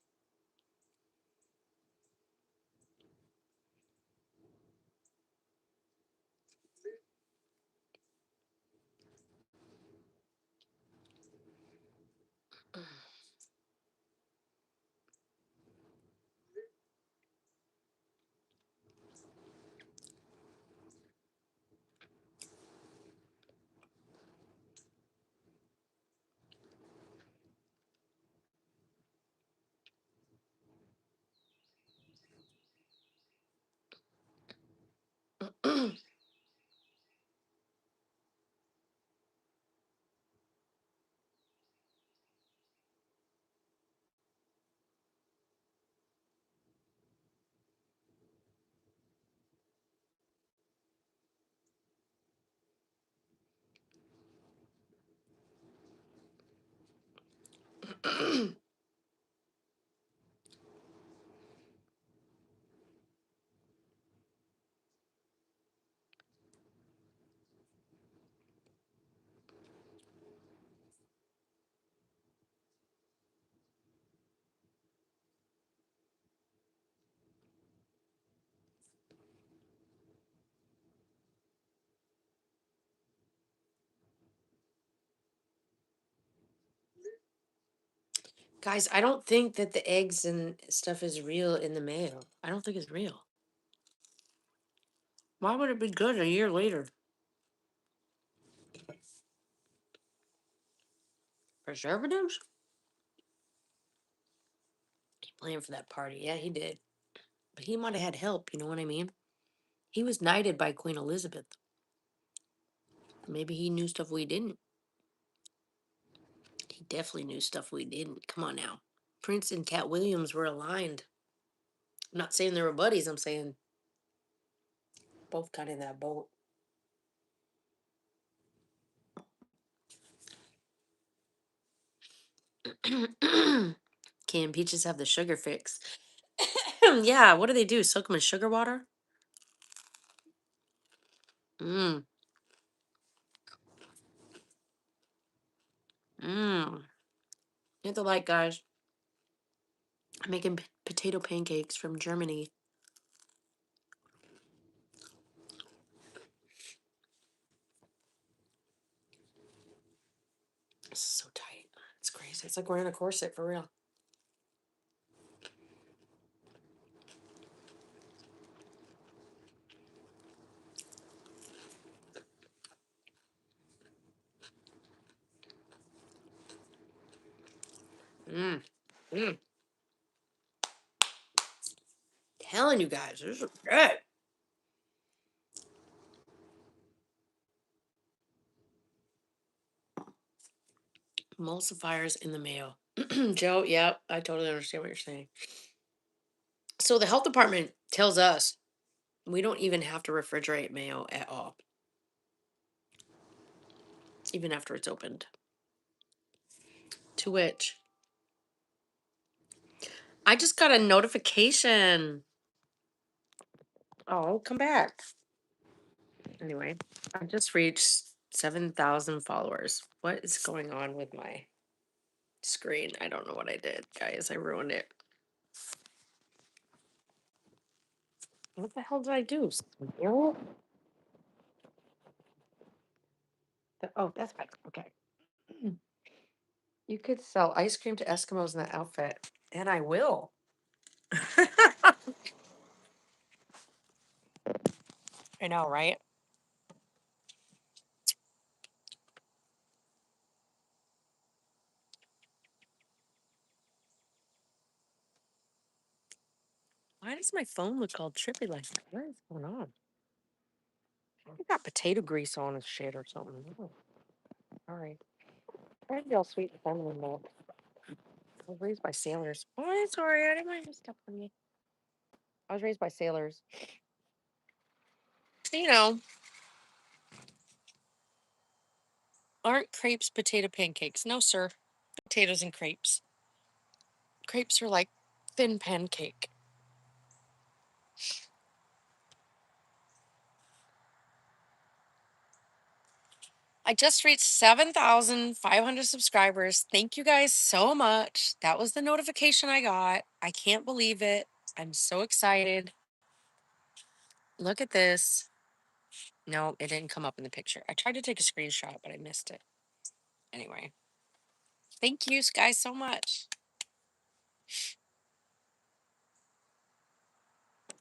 Guys, I don't think that the eggs and stuff is real in the mail. I don't think it's real. Why would it be good a year later? Preservatives? He planned for that party. Yeah, he did. But he might have had help, you know what I mean? He was knighted by Queen Elizabeth. Maybe he knew stuff we didn't. He definitely knew stuff we didn't. Come on now. Prince and Cat Williams were aligned. I'm not saying they were buddies. I'm saying both got in that boat. Can peaches have the sugar fix? Yeah, what do they do? Soak them in sugar water? Mmm. Mmm. Hit the like, guys. I'm making potato pancakes from Germany. This is so tight. It's crazy. It's like we're in a corset for real. Mmm. Mmm. Telling you guys, this is good. Emulsifiers in the mail. Joe, yep, I totally understand what you're saying. So the health department tells us we don't even have to refrigerate mayo at all, even after it's opened. To which I just got a notification. Oh, come back. Anyway, I just reached 7,000 followers. What is going on with my screen? I don't know what I did, guys. I ruined it. What the hell did I do? Oh, that's better. Okay. You could sell ice cream to Eskimos in that outfit, and I will. I know, right? Why does my phone look all trippy like that? What is going on? I got potato grease on his shit or something. Oh, all right. Try to be all sweet and feminine though. I was raised by sailors. Oh, I'm sorry. I didn't mind you step on me. I was raised by sailors. You know, aren't crepes potato pancakes? No, sir. Potatoes and crepes. Crepes are like thin pancake. I just reached 7,500 subscribers. Thank you guys so much. That was the notification I got. I can't believe it. I'm so excited. Look at this. No, it didn't come up in the picture. I tried to take a screenshot, but I missed it. Anyway, thank you guys so much.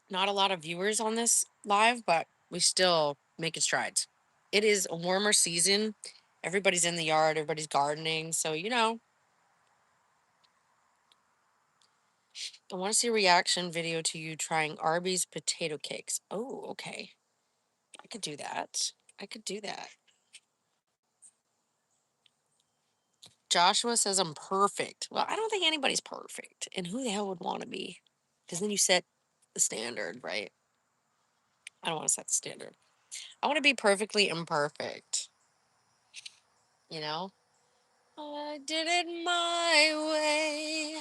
Not a lot of viewers on this live, but we still making strides. It is a warmer season. Everybody's in the yard, everybody's gardening. So, I want to see a reaction video to you trying Arby's potato cakes. Oh, okay. I could do that. I could do that. Joshua says I'm perfect. Well, I don't think anybody's perfect. And who the hell would want to be? Because then you set the standard, right? I don't want to set the standard. I want to be perfectly imperfect. You know? I did it my way.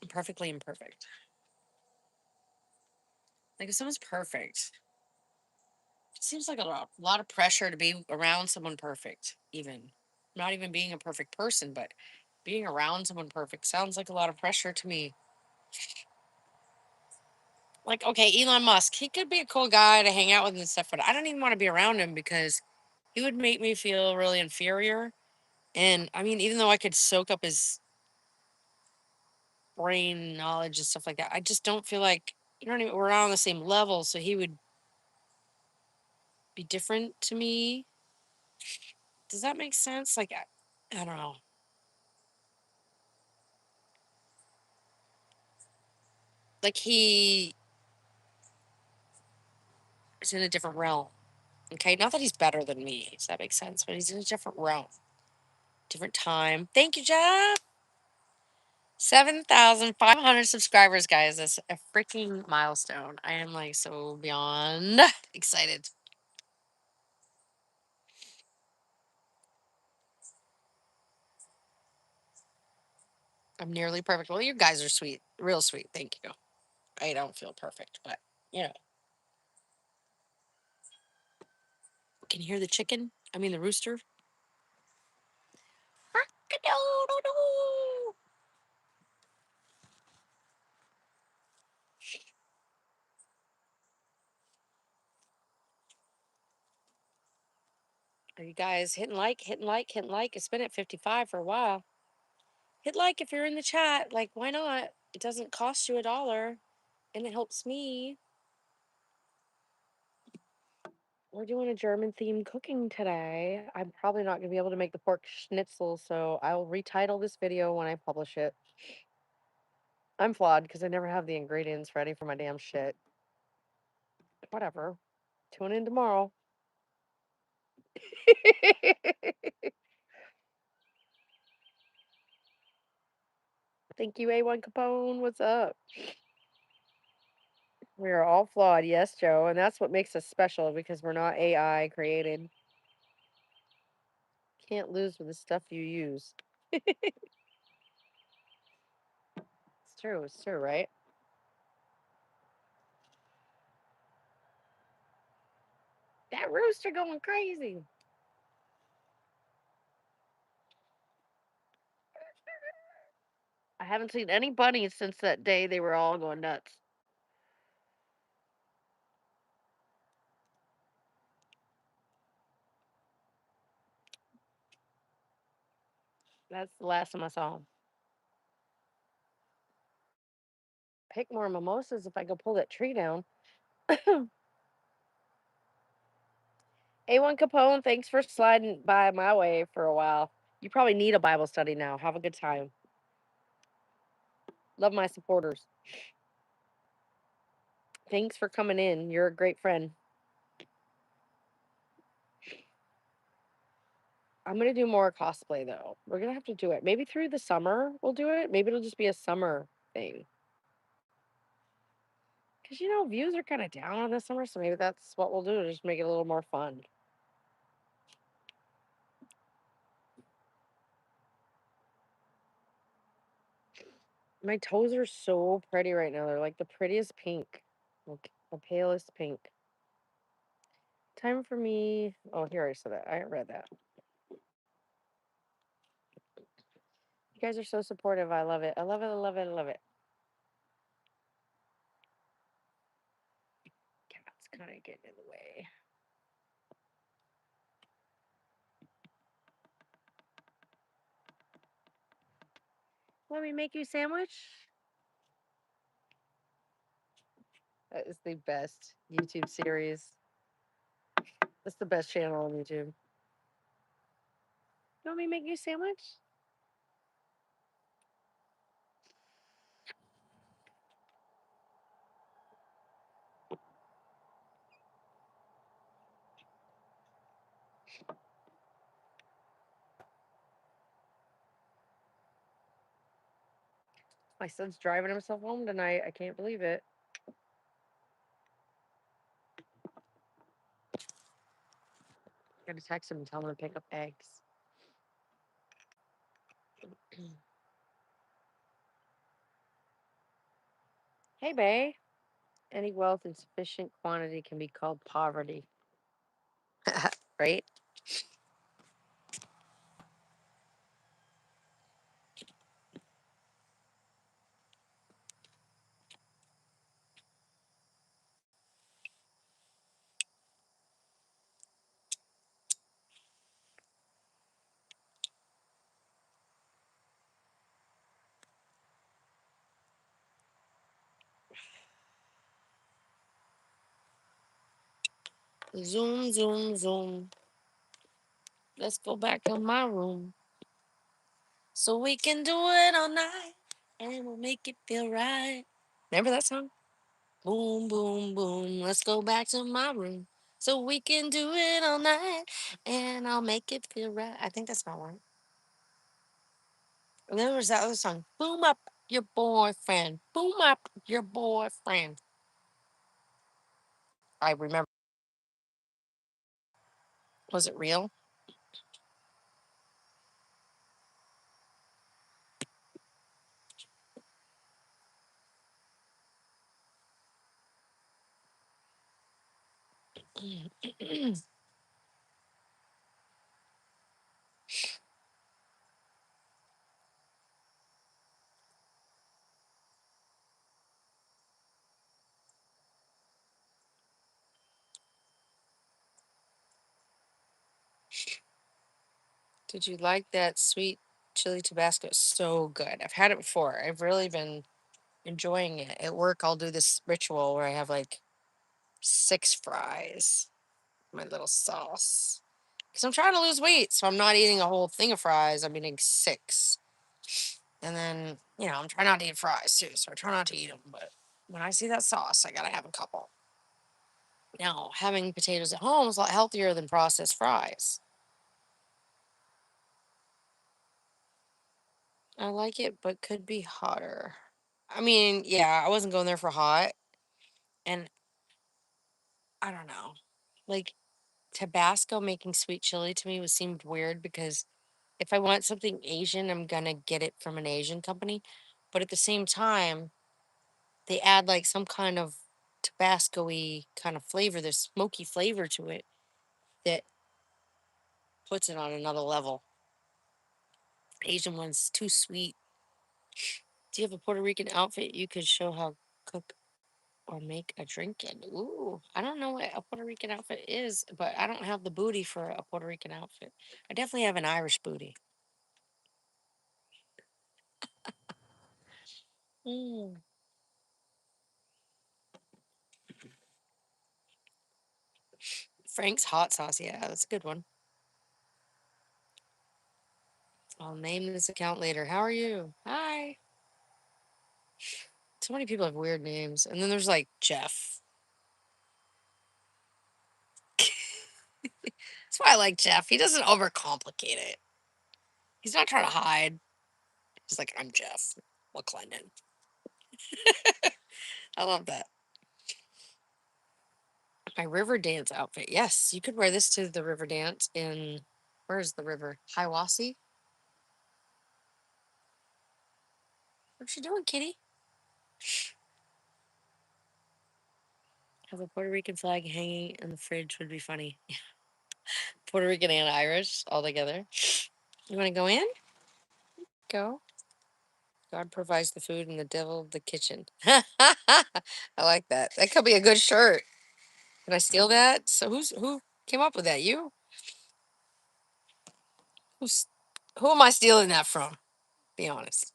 Perfectly imperfect. Like if someone's perfect, it seems like a lot of pressure to be around someone perfect, even. Not even being a perfect person, but being around someone perfect sounds like a lot of pressure to me. Like, okay, Elon Musk, he could be a cool guy to hang out with and stuff, but I don't even want to be around him because he would make me feel really inferior. And I mean, even though I could soak up his brain knowledge and stuff like that, I just don't feel like, we're not on the same level. So he would be different to me. Does that make sense? Like, I don't know. Like he is in a different realm. Okay, not that he's better than me, does that make sense? But he's in a different realm, different time. Thank you, Jeff. 7,500 subscribers, guys. That's a freaking milestone. I am like so beyond excited. I'm nearly perfect. Well, you guys are sweet, real sweet. Thank you. I don't feel perfect, but you know, can you hear the chicken? I mean, the rooster. Are you guys hitting like, hitting like, hitting like? It's been at 55 for a while. Hit like if you're in the chat. Like, why not? It doesn't cost you $1 and it helps me. We're doing a German themed cooking today. I'm probably not going to be able to make the pork schnitzel, so I'll retitle this video when I publish it. I'm flawed because I never have the ingredients ready for my damn shit. Whatever. Tune in tomorrow. Thank you, A1 Capone. What's up? We are all flawed. Yes, Joe. And that's what makes us special because we're not AI created. Can't lose with the stuff you use. It's true, right? That rooster going crazy. I haven't seen any bunnies since that day they were all going nuts. That's the last time I saw them. Pick more mimosas if I go pull that tree down. A1 Capone, thanks for sliding by my way for a while. You probably need a Bible study now. Have a good time. Love my supporters. Thanks for coming in. You're a great friend. I'm gonna do more cosplay though. We're gonna have to do it. Maybe through the summer we'll do it. Maybe it'll just be a summer thing. Cause views are kind of down on this summer, so maybe that's what we'll do. Just make it a little more fun. My toes are so pretty right now. They're like the prettiest pink, like the palest pink. Time for me. Oh, here I said that. I read that. You guys are so supportive. I love it. I love it. I love it. I love it. Cat's kind of getting in the way. Let me make you a sandwich. That is the best YouTube series. That's the best channel on YouTube. You want me to make you a sandwich? My son's driving himself home tonight. I can't believe it. Gotta text him and tell him to pick up eggs. Hey, bae. Any wealth in sufficient quantity can be called poverty. Right? Zoom, zoom, zoom. Let's go back to my room so we can do it all night and we'll make it feel right. Remember that song? Boom, boom, boom. Let's go back to my room So we can do it all night, and I'll make it feel right. I think that's my one. And then there was that other song, Boom Up Your Boyfriend. Boom Up Your Boyfriend. I remember. Was it real? Did you like that sweet chili Tabasco? So good. I've had it before. I've really been enjoying it. At work, I'll do this ritual where I have like 6 fries, my little sauce. Because I'm trying to lose weight, so I'm not eating a whole thing of fries. I'm eating 6. And then, I'm trying not to eat fries too, so I try not to eat them. But when I see that sauce, I gotta have a couple. Now, having potatoes at home is a lot healthier than processed fries. I like it, but could be hotter. I mean, yeah, I wasn't going there for hot. And I don't know. Like, Tabasco making sweet chili to me was seemed weird because if I want something Asian, I'm gonna get it from an Asian company. But at the same time, they add like some kind of Tabasco-y kind of flavor, this smoky flavor to it that puts it on another level. Asian one's too sweet. Do you have a Puerto Rican outfit you could show how cook or make a drink in? Ooh, I don't know what a Puerto Rican outfit is, but I don't have the booty for a Puerto Rican outfit. I definitely have an Irish booty. Mm. Frank's hot sauce, yeah, that's a good one. I'll name this account later. How are you? Hi. So many people have weird names. And then there's like Jeff. That's why I like Jeff. He doesn't overcomplicate it. He's not trying to hide. He's like, I'm Jeff McClendon. I love that. My river dance outfit. Yes, you could wear this to the river dance in, where's the river? Hiawassee? What you doing, kitty? Have a Puerto Rican flag hanging in the fridge would be funny. Puerto Rican and Irish all together. You want to go in? Go. God provides the food and the devil the kitchen. I like that. That could be a good shirt. Can I steal that? So who came up with that? You? Who's who am I stealing that from? Be honest.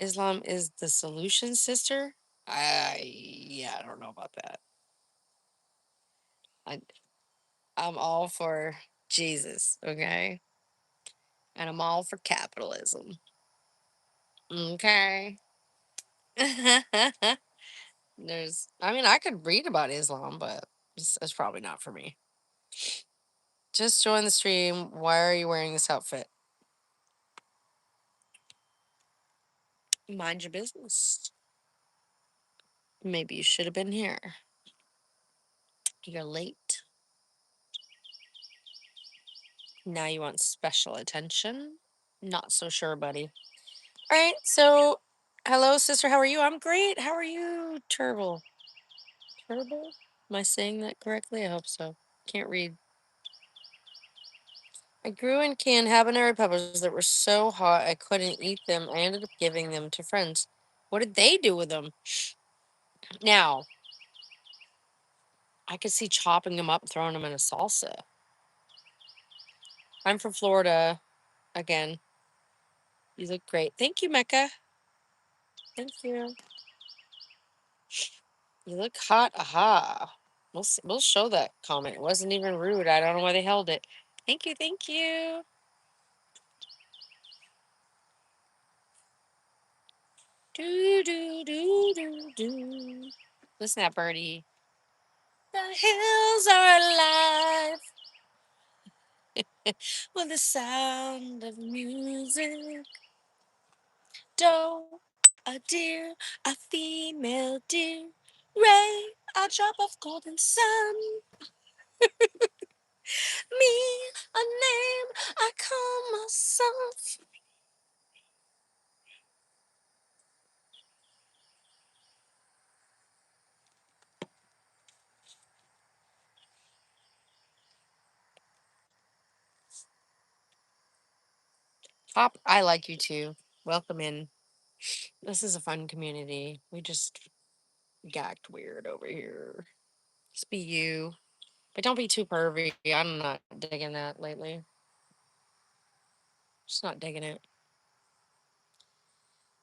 Islam is the solution, sister? Yeah, I don't know about that. I I'm all for Jesus, okay? And I'm all for capitalism. Okay. I mean, I could read about Islam, but it's probably not for me. Just join the stream. Why are you wearing this outfit? Mind your business. Maybe you should have been here. You're late. Now you want special attention? Not so sure, buddy. All right, so hello, sister. How are you? I'm great. How are you, Turtle? Turtle? Am I saying that correctly? I hope so. Can't read. I grew and canned habanero peppers that were so hot I couldn't eat them. I ended up giving them to friends. What did they do with them? Now, I could see chopping them up and throwing them in a salsa. I'm from Florida. Again, you look great. Thank you, Mecca. Thank you. You look hot. Aha. We'll show that comment. It wasn't even rude. I don't know why they held it. Thank you. Thank you. Do do do do do. Listen to that birdie. The hills are alive with the sound of music. Doe, a deer, a female deer. Ray, a drop of golden sun. Me, a name I call myself. Pop, I like you too. Welcome in. This is a fun community. We just act weird over here. Just be you. But don't be too pervy. I'm not digging that lately. Just not digging it.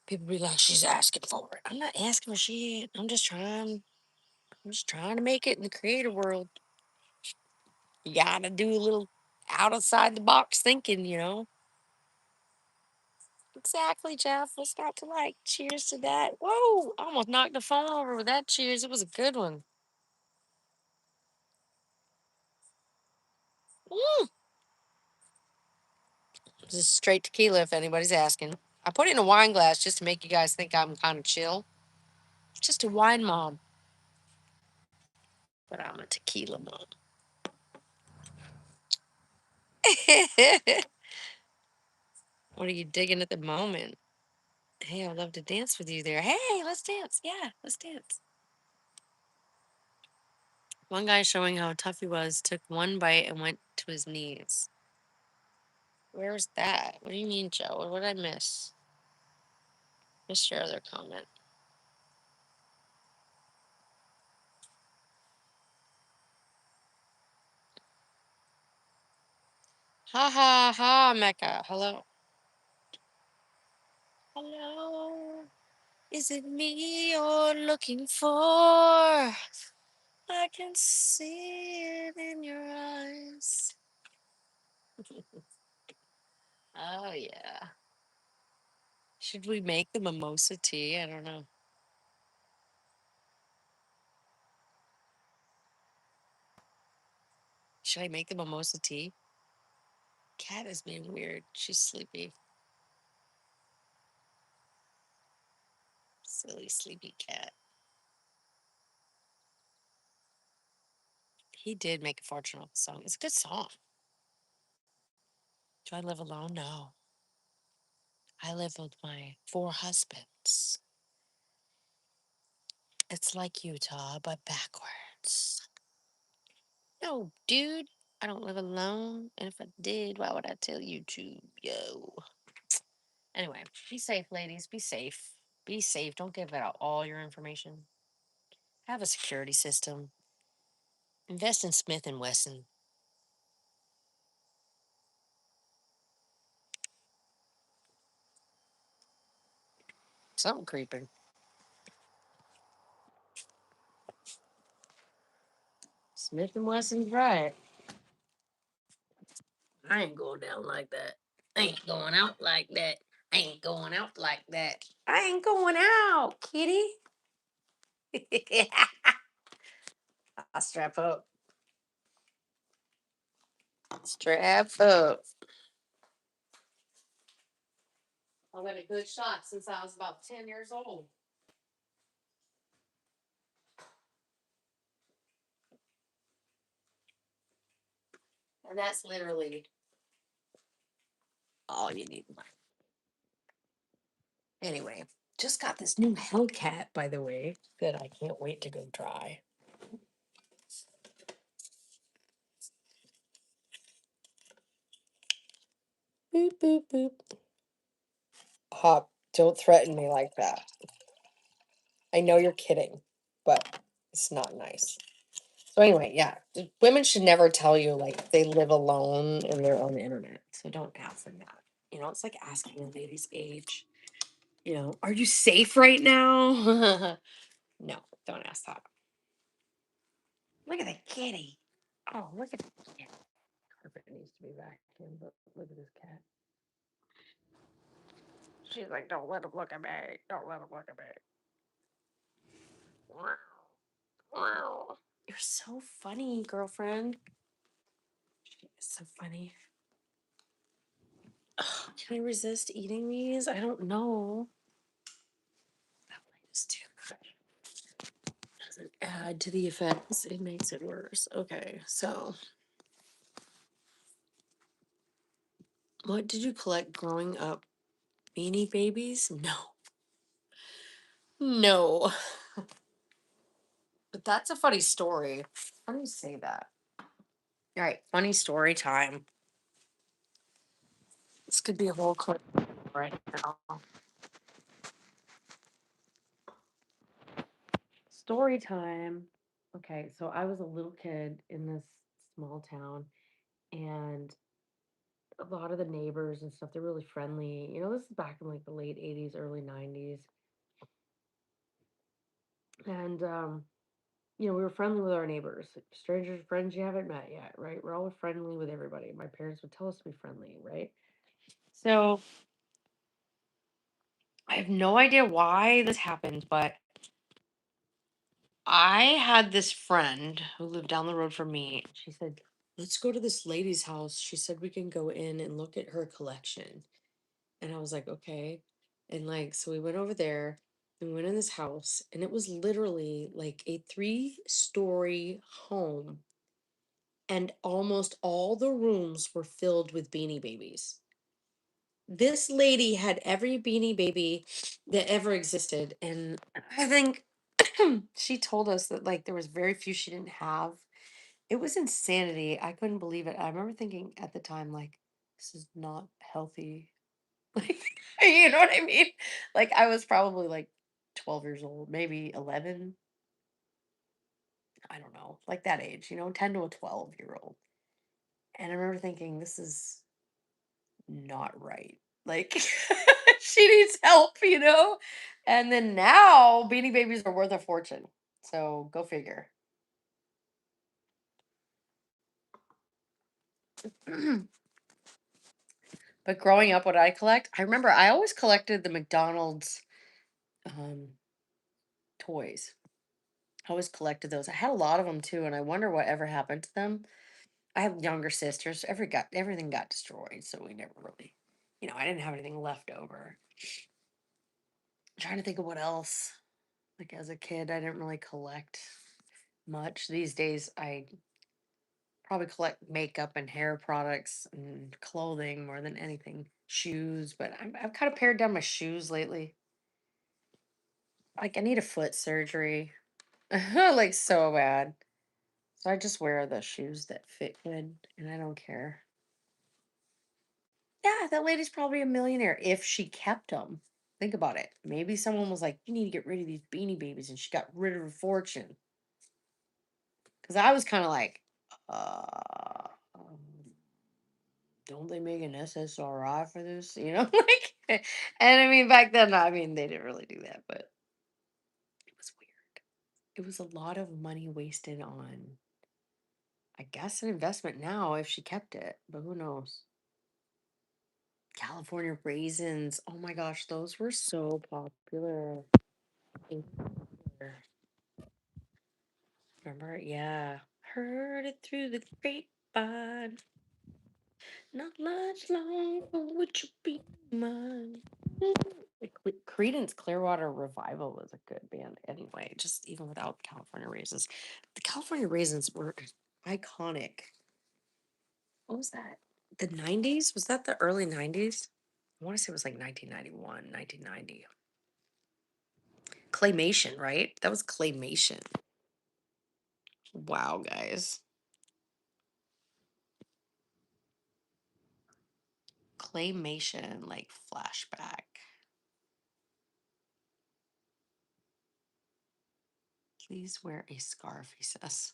People be like, she's asking for it. I'm not asking for shit. I'm just trying to make it in the creator world. You gotta do a little outside the box thinking, you know? Exactly, Jeff. What's not to like? Cheers to that. Whoa! I almost knocked the phone over with that cheers. It was a good one. Mm. This is straight tequila if anybody's asking. I put it in a wine glass just to make you guys think I'm kind of chill. Just a wine mom. But I'm a tequila mom. What are you digging at the moment? Hey, I'd love to dance with you there. Hey, let's dance. Yeah, let's dance. One guy showing how tough he was took one bite and went to his knees. Where's that? What do you mean, Joe? What did I miss? Missed your other comment. Ha ha ha, Mecca. Hello. Hello. Is it me you're looking for? I can see it in your eyes. Oh, yeah. Should we make the mimosa tea? I don't know. Should I make the mimosa tea? Cat is being weird. She's sleepy. Silly, sleepy cat. He did make a fortune off the song. It's a good song. Do I live alone? No. I live with my 4 husbands. It's like Utah, but backwards. No, dude. I don't live alone. And if I did, why would I tell you to? Yo. Anyway, be safe, ladies. Be safe. Be safe. Don't give out all your information. Have a security system. Invest in Smith and Wesson. Something creeping. Smith and Wesson's right. I ain't going down like that. I ain't going out like that. I ain't going out like that. I ain't going out, kitty. I'll strap up. Strap up. I've got a good shot since I was about 10 years old. And that's literally all you need. Anyway, just got this new Hellcat, by the way, that I can't wait to go try. Boop, boop, boop. Hop, don't threaten me like that. I know you're kidding, but it's not nice. So anyway, yeah, women should never tell you like they live alone and they're on the internet. So don't ask them that. You know, it's like asking a lady's age. You know, are you safe right now? No, don't ask that. Look at the kitty. Oh, look at the cat. Carpet needs to be vacuumed, but look at this cat. She's like, don't let him look at me. Don't let him look at me. Wow. Wow. You're so funny, girlfriend. She is so funny. Ugh, can I resist eating these? I don't know. That light is too good. Doesn't add to the effects. It makes it worse. Okay, so what did you collect growing up? Beanie Babies? No. No. But that's a funny story. How do you say that? All right, funny story time. This could be a whole clip right now. Story time. Okay, so I was a little kid in this small town, and a lot of the neighbors and stuff, they're really friendly. You know, this is back in like the late 80s, early 90s. And you know, we were friendly with our neighbors. Strangers, friends you haven't met yet, right? We're always friendly with everybody. My parents would tell us to be friendly, right? So I have no idea why this happened, but I had this friend who lived down the road from me. She said, let's go to this lady's house. She said we can go in and look at her collection. And I was like, okay. And like, so we went over there and we went in this house, and it was literally like a 3-story home. And almost all the rooms were filled with Beanie Babies. This lady had every Beanie Baby that ever existed. And I think she told us that like there was very few she didn't have. It was insanity. I couldn't believe it. I remember thinking at the time, like, this is not healthy. Like, you know what I mean? Like, I was probably like 12 years old, maybe 11. I don't know, like that age, 10 to a 12-year-old. And I remember thinking, this is not right. Like, she needs help. And then now Beanie Babies are worth a fortune. So go figure. But growing up, what I collect, I remember I always collected the McDonald's um, toys. I always collected those. I had a lot of them too, and I wonder what ever happened to them. I have younger sisters. Everything got destroyed, so we never really, I didn't have anything left over. I'm trying to think of what else. Like as a kid, I didn't really collect much. These days, I probably collect makeup and hair products and clothing more than anything. Shoes, but I've kind of pared down my shoes lately. Like I need a foot surgery, like so bad. So I just wear the shoes that fit good, and I don't care. Yeah, that lady's probably a millionaire if she kept them. Think about it. Maybe someone was like, "You need to get rid of these Beanie Babies," and she got rid of her fortune. Because I was kind of like, um, don't they make an SSRI for this? Like, and I mean, back then, I mean, they didn't really do that, but it was weird. It was a lot of money wasted on, I guess, an investment now if she kept it, but who knows? California raisins. Oh my gosh, those were so popular. Remember? Yeah. Heard it through the grapevine. Not much longer would you be mine. Creedence Clearwater Revival was a good band anyway, just even without California Raisins. The California Raisins were iconic. What was that? The 90s? Was that the early 90s? I want to say it was like 1991, 1990. Claymation, right? That was Claymation. Wow, guys. Claymation, like flashback. Please wear a scarf, he says.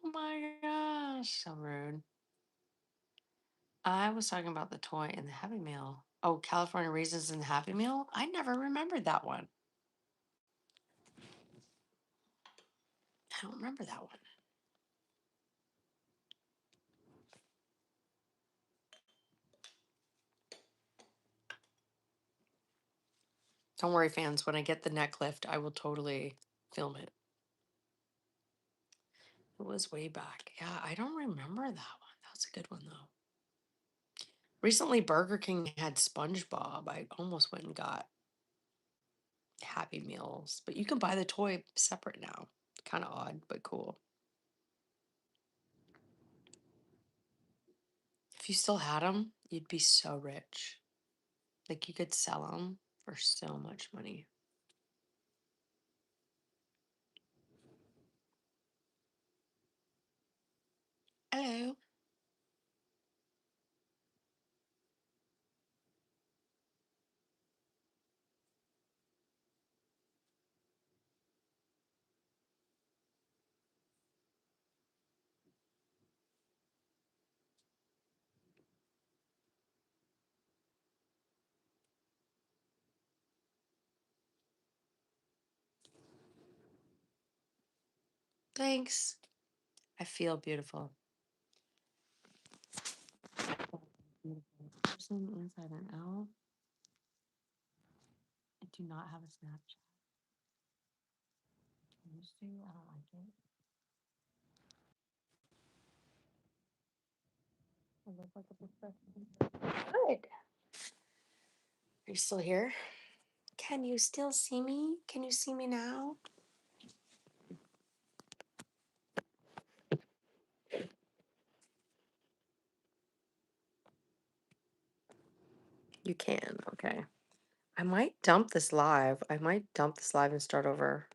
Oh my gosh, so rude. I was talking about the toy in the Happy Meal. Oh, California Raisins in the Happy Meal? I never remembered that one. I don't remember that one. Don't worry, fans. When I get the neck lift, I will totally film it. It was way back. Yeah, I don't remember that one. That's a good one though. Recently, Burger King had SpongeBob. I almost went and got Happy Meals, but you can buy the toy separate now. Kind of odd, but cool. If you still had them, you'd be so rich. Like you could sell them for so much money. Hello. Thanks. I feel beautiful. Beautiful person inside and out. I do not have a Snapchat. I used to. I don't like it. I look like a professional. Good. Are you still here? Can you still see me? Can you see me now? You can. Okay. I might dump this live. I might dump this live and start over.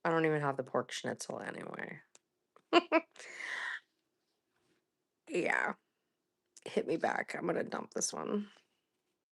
I don't even have the pork schnitzel anyway. Yeah. Hit me back. I'm going to dump this one.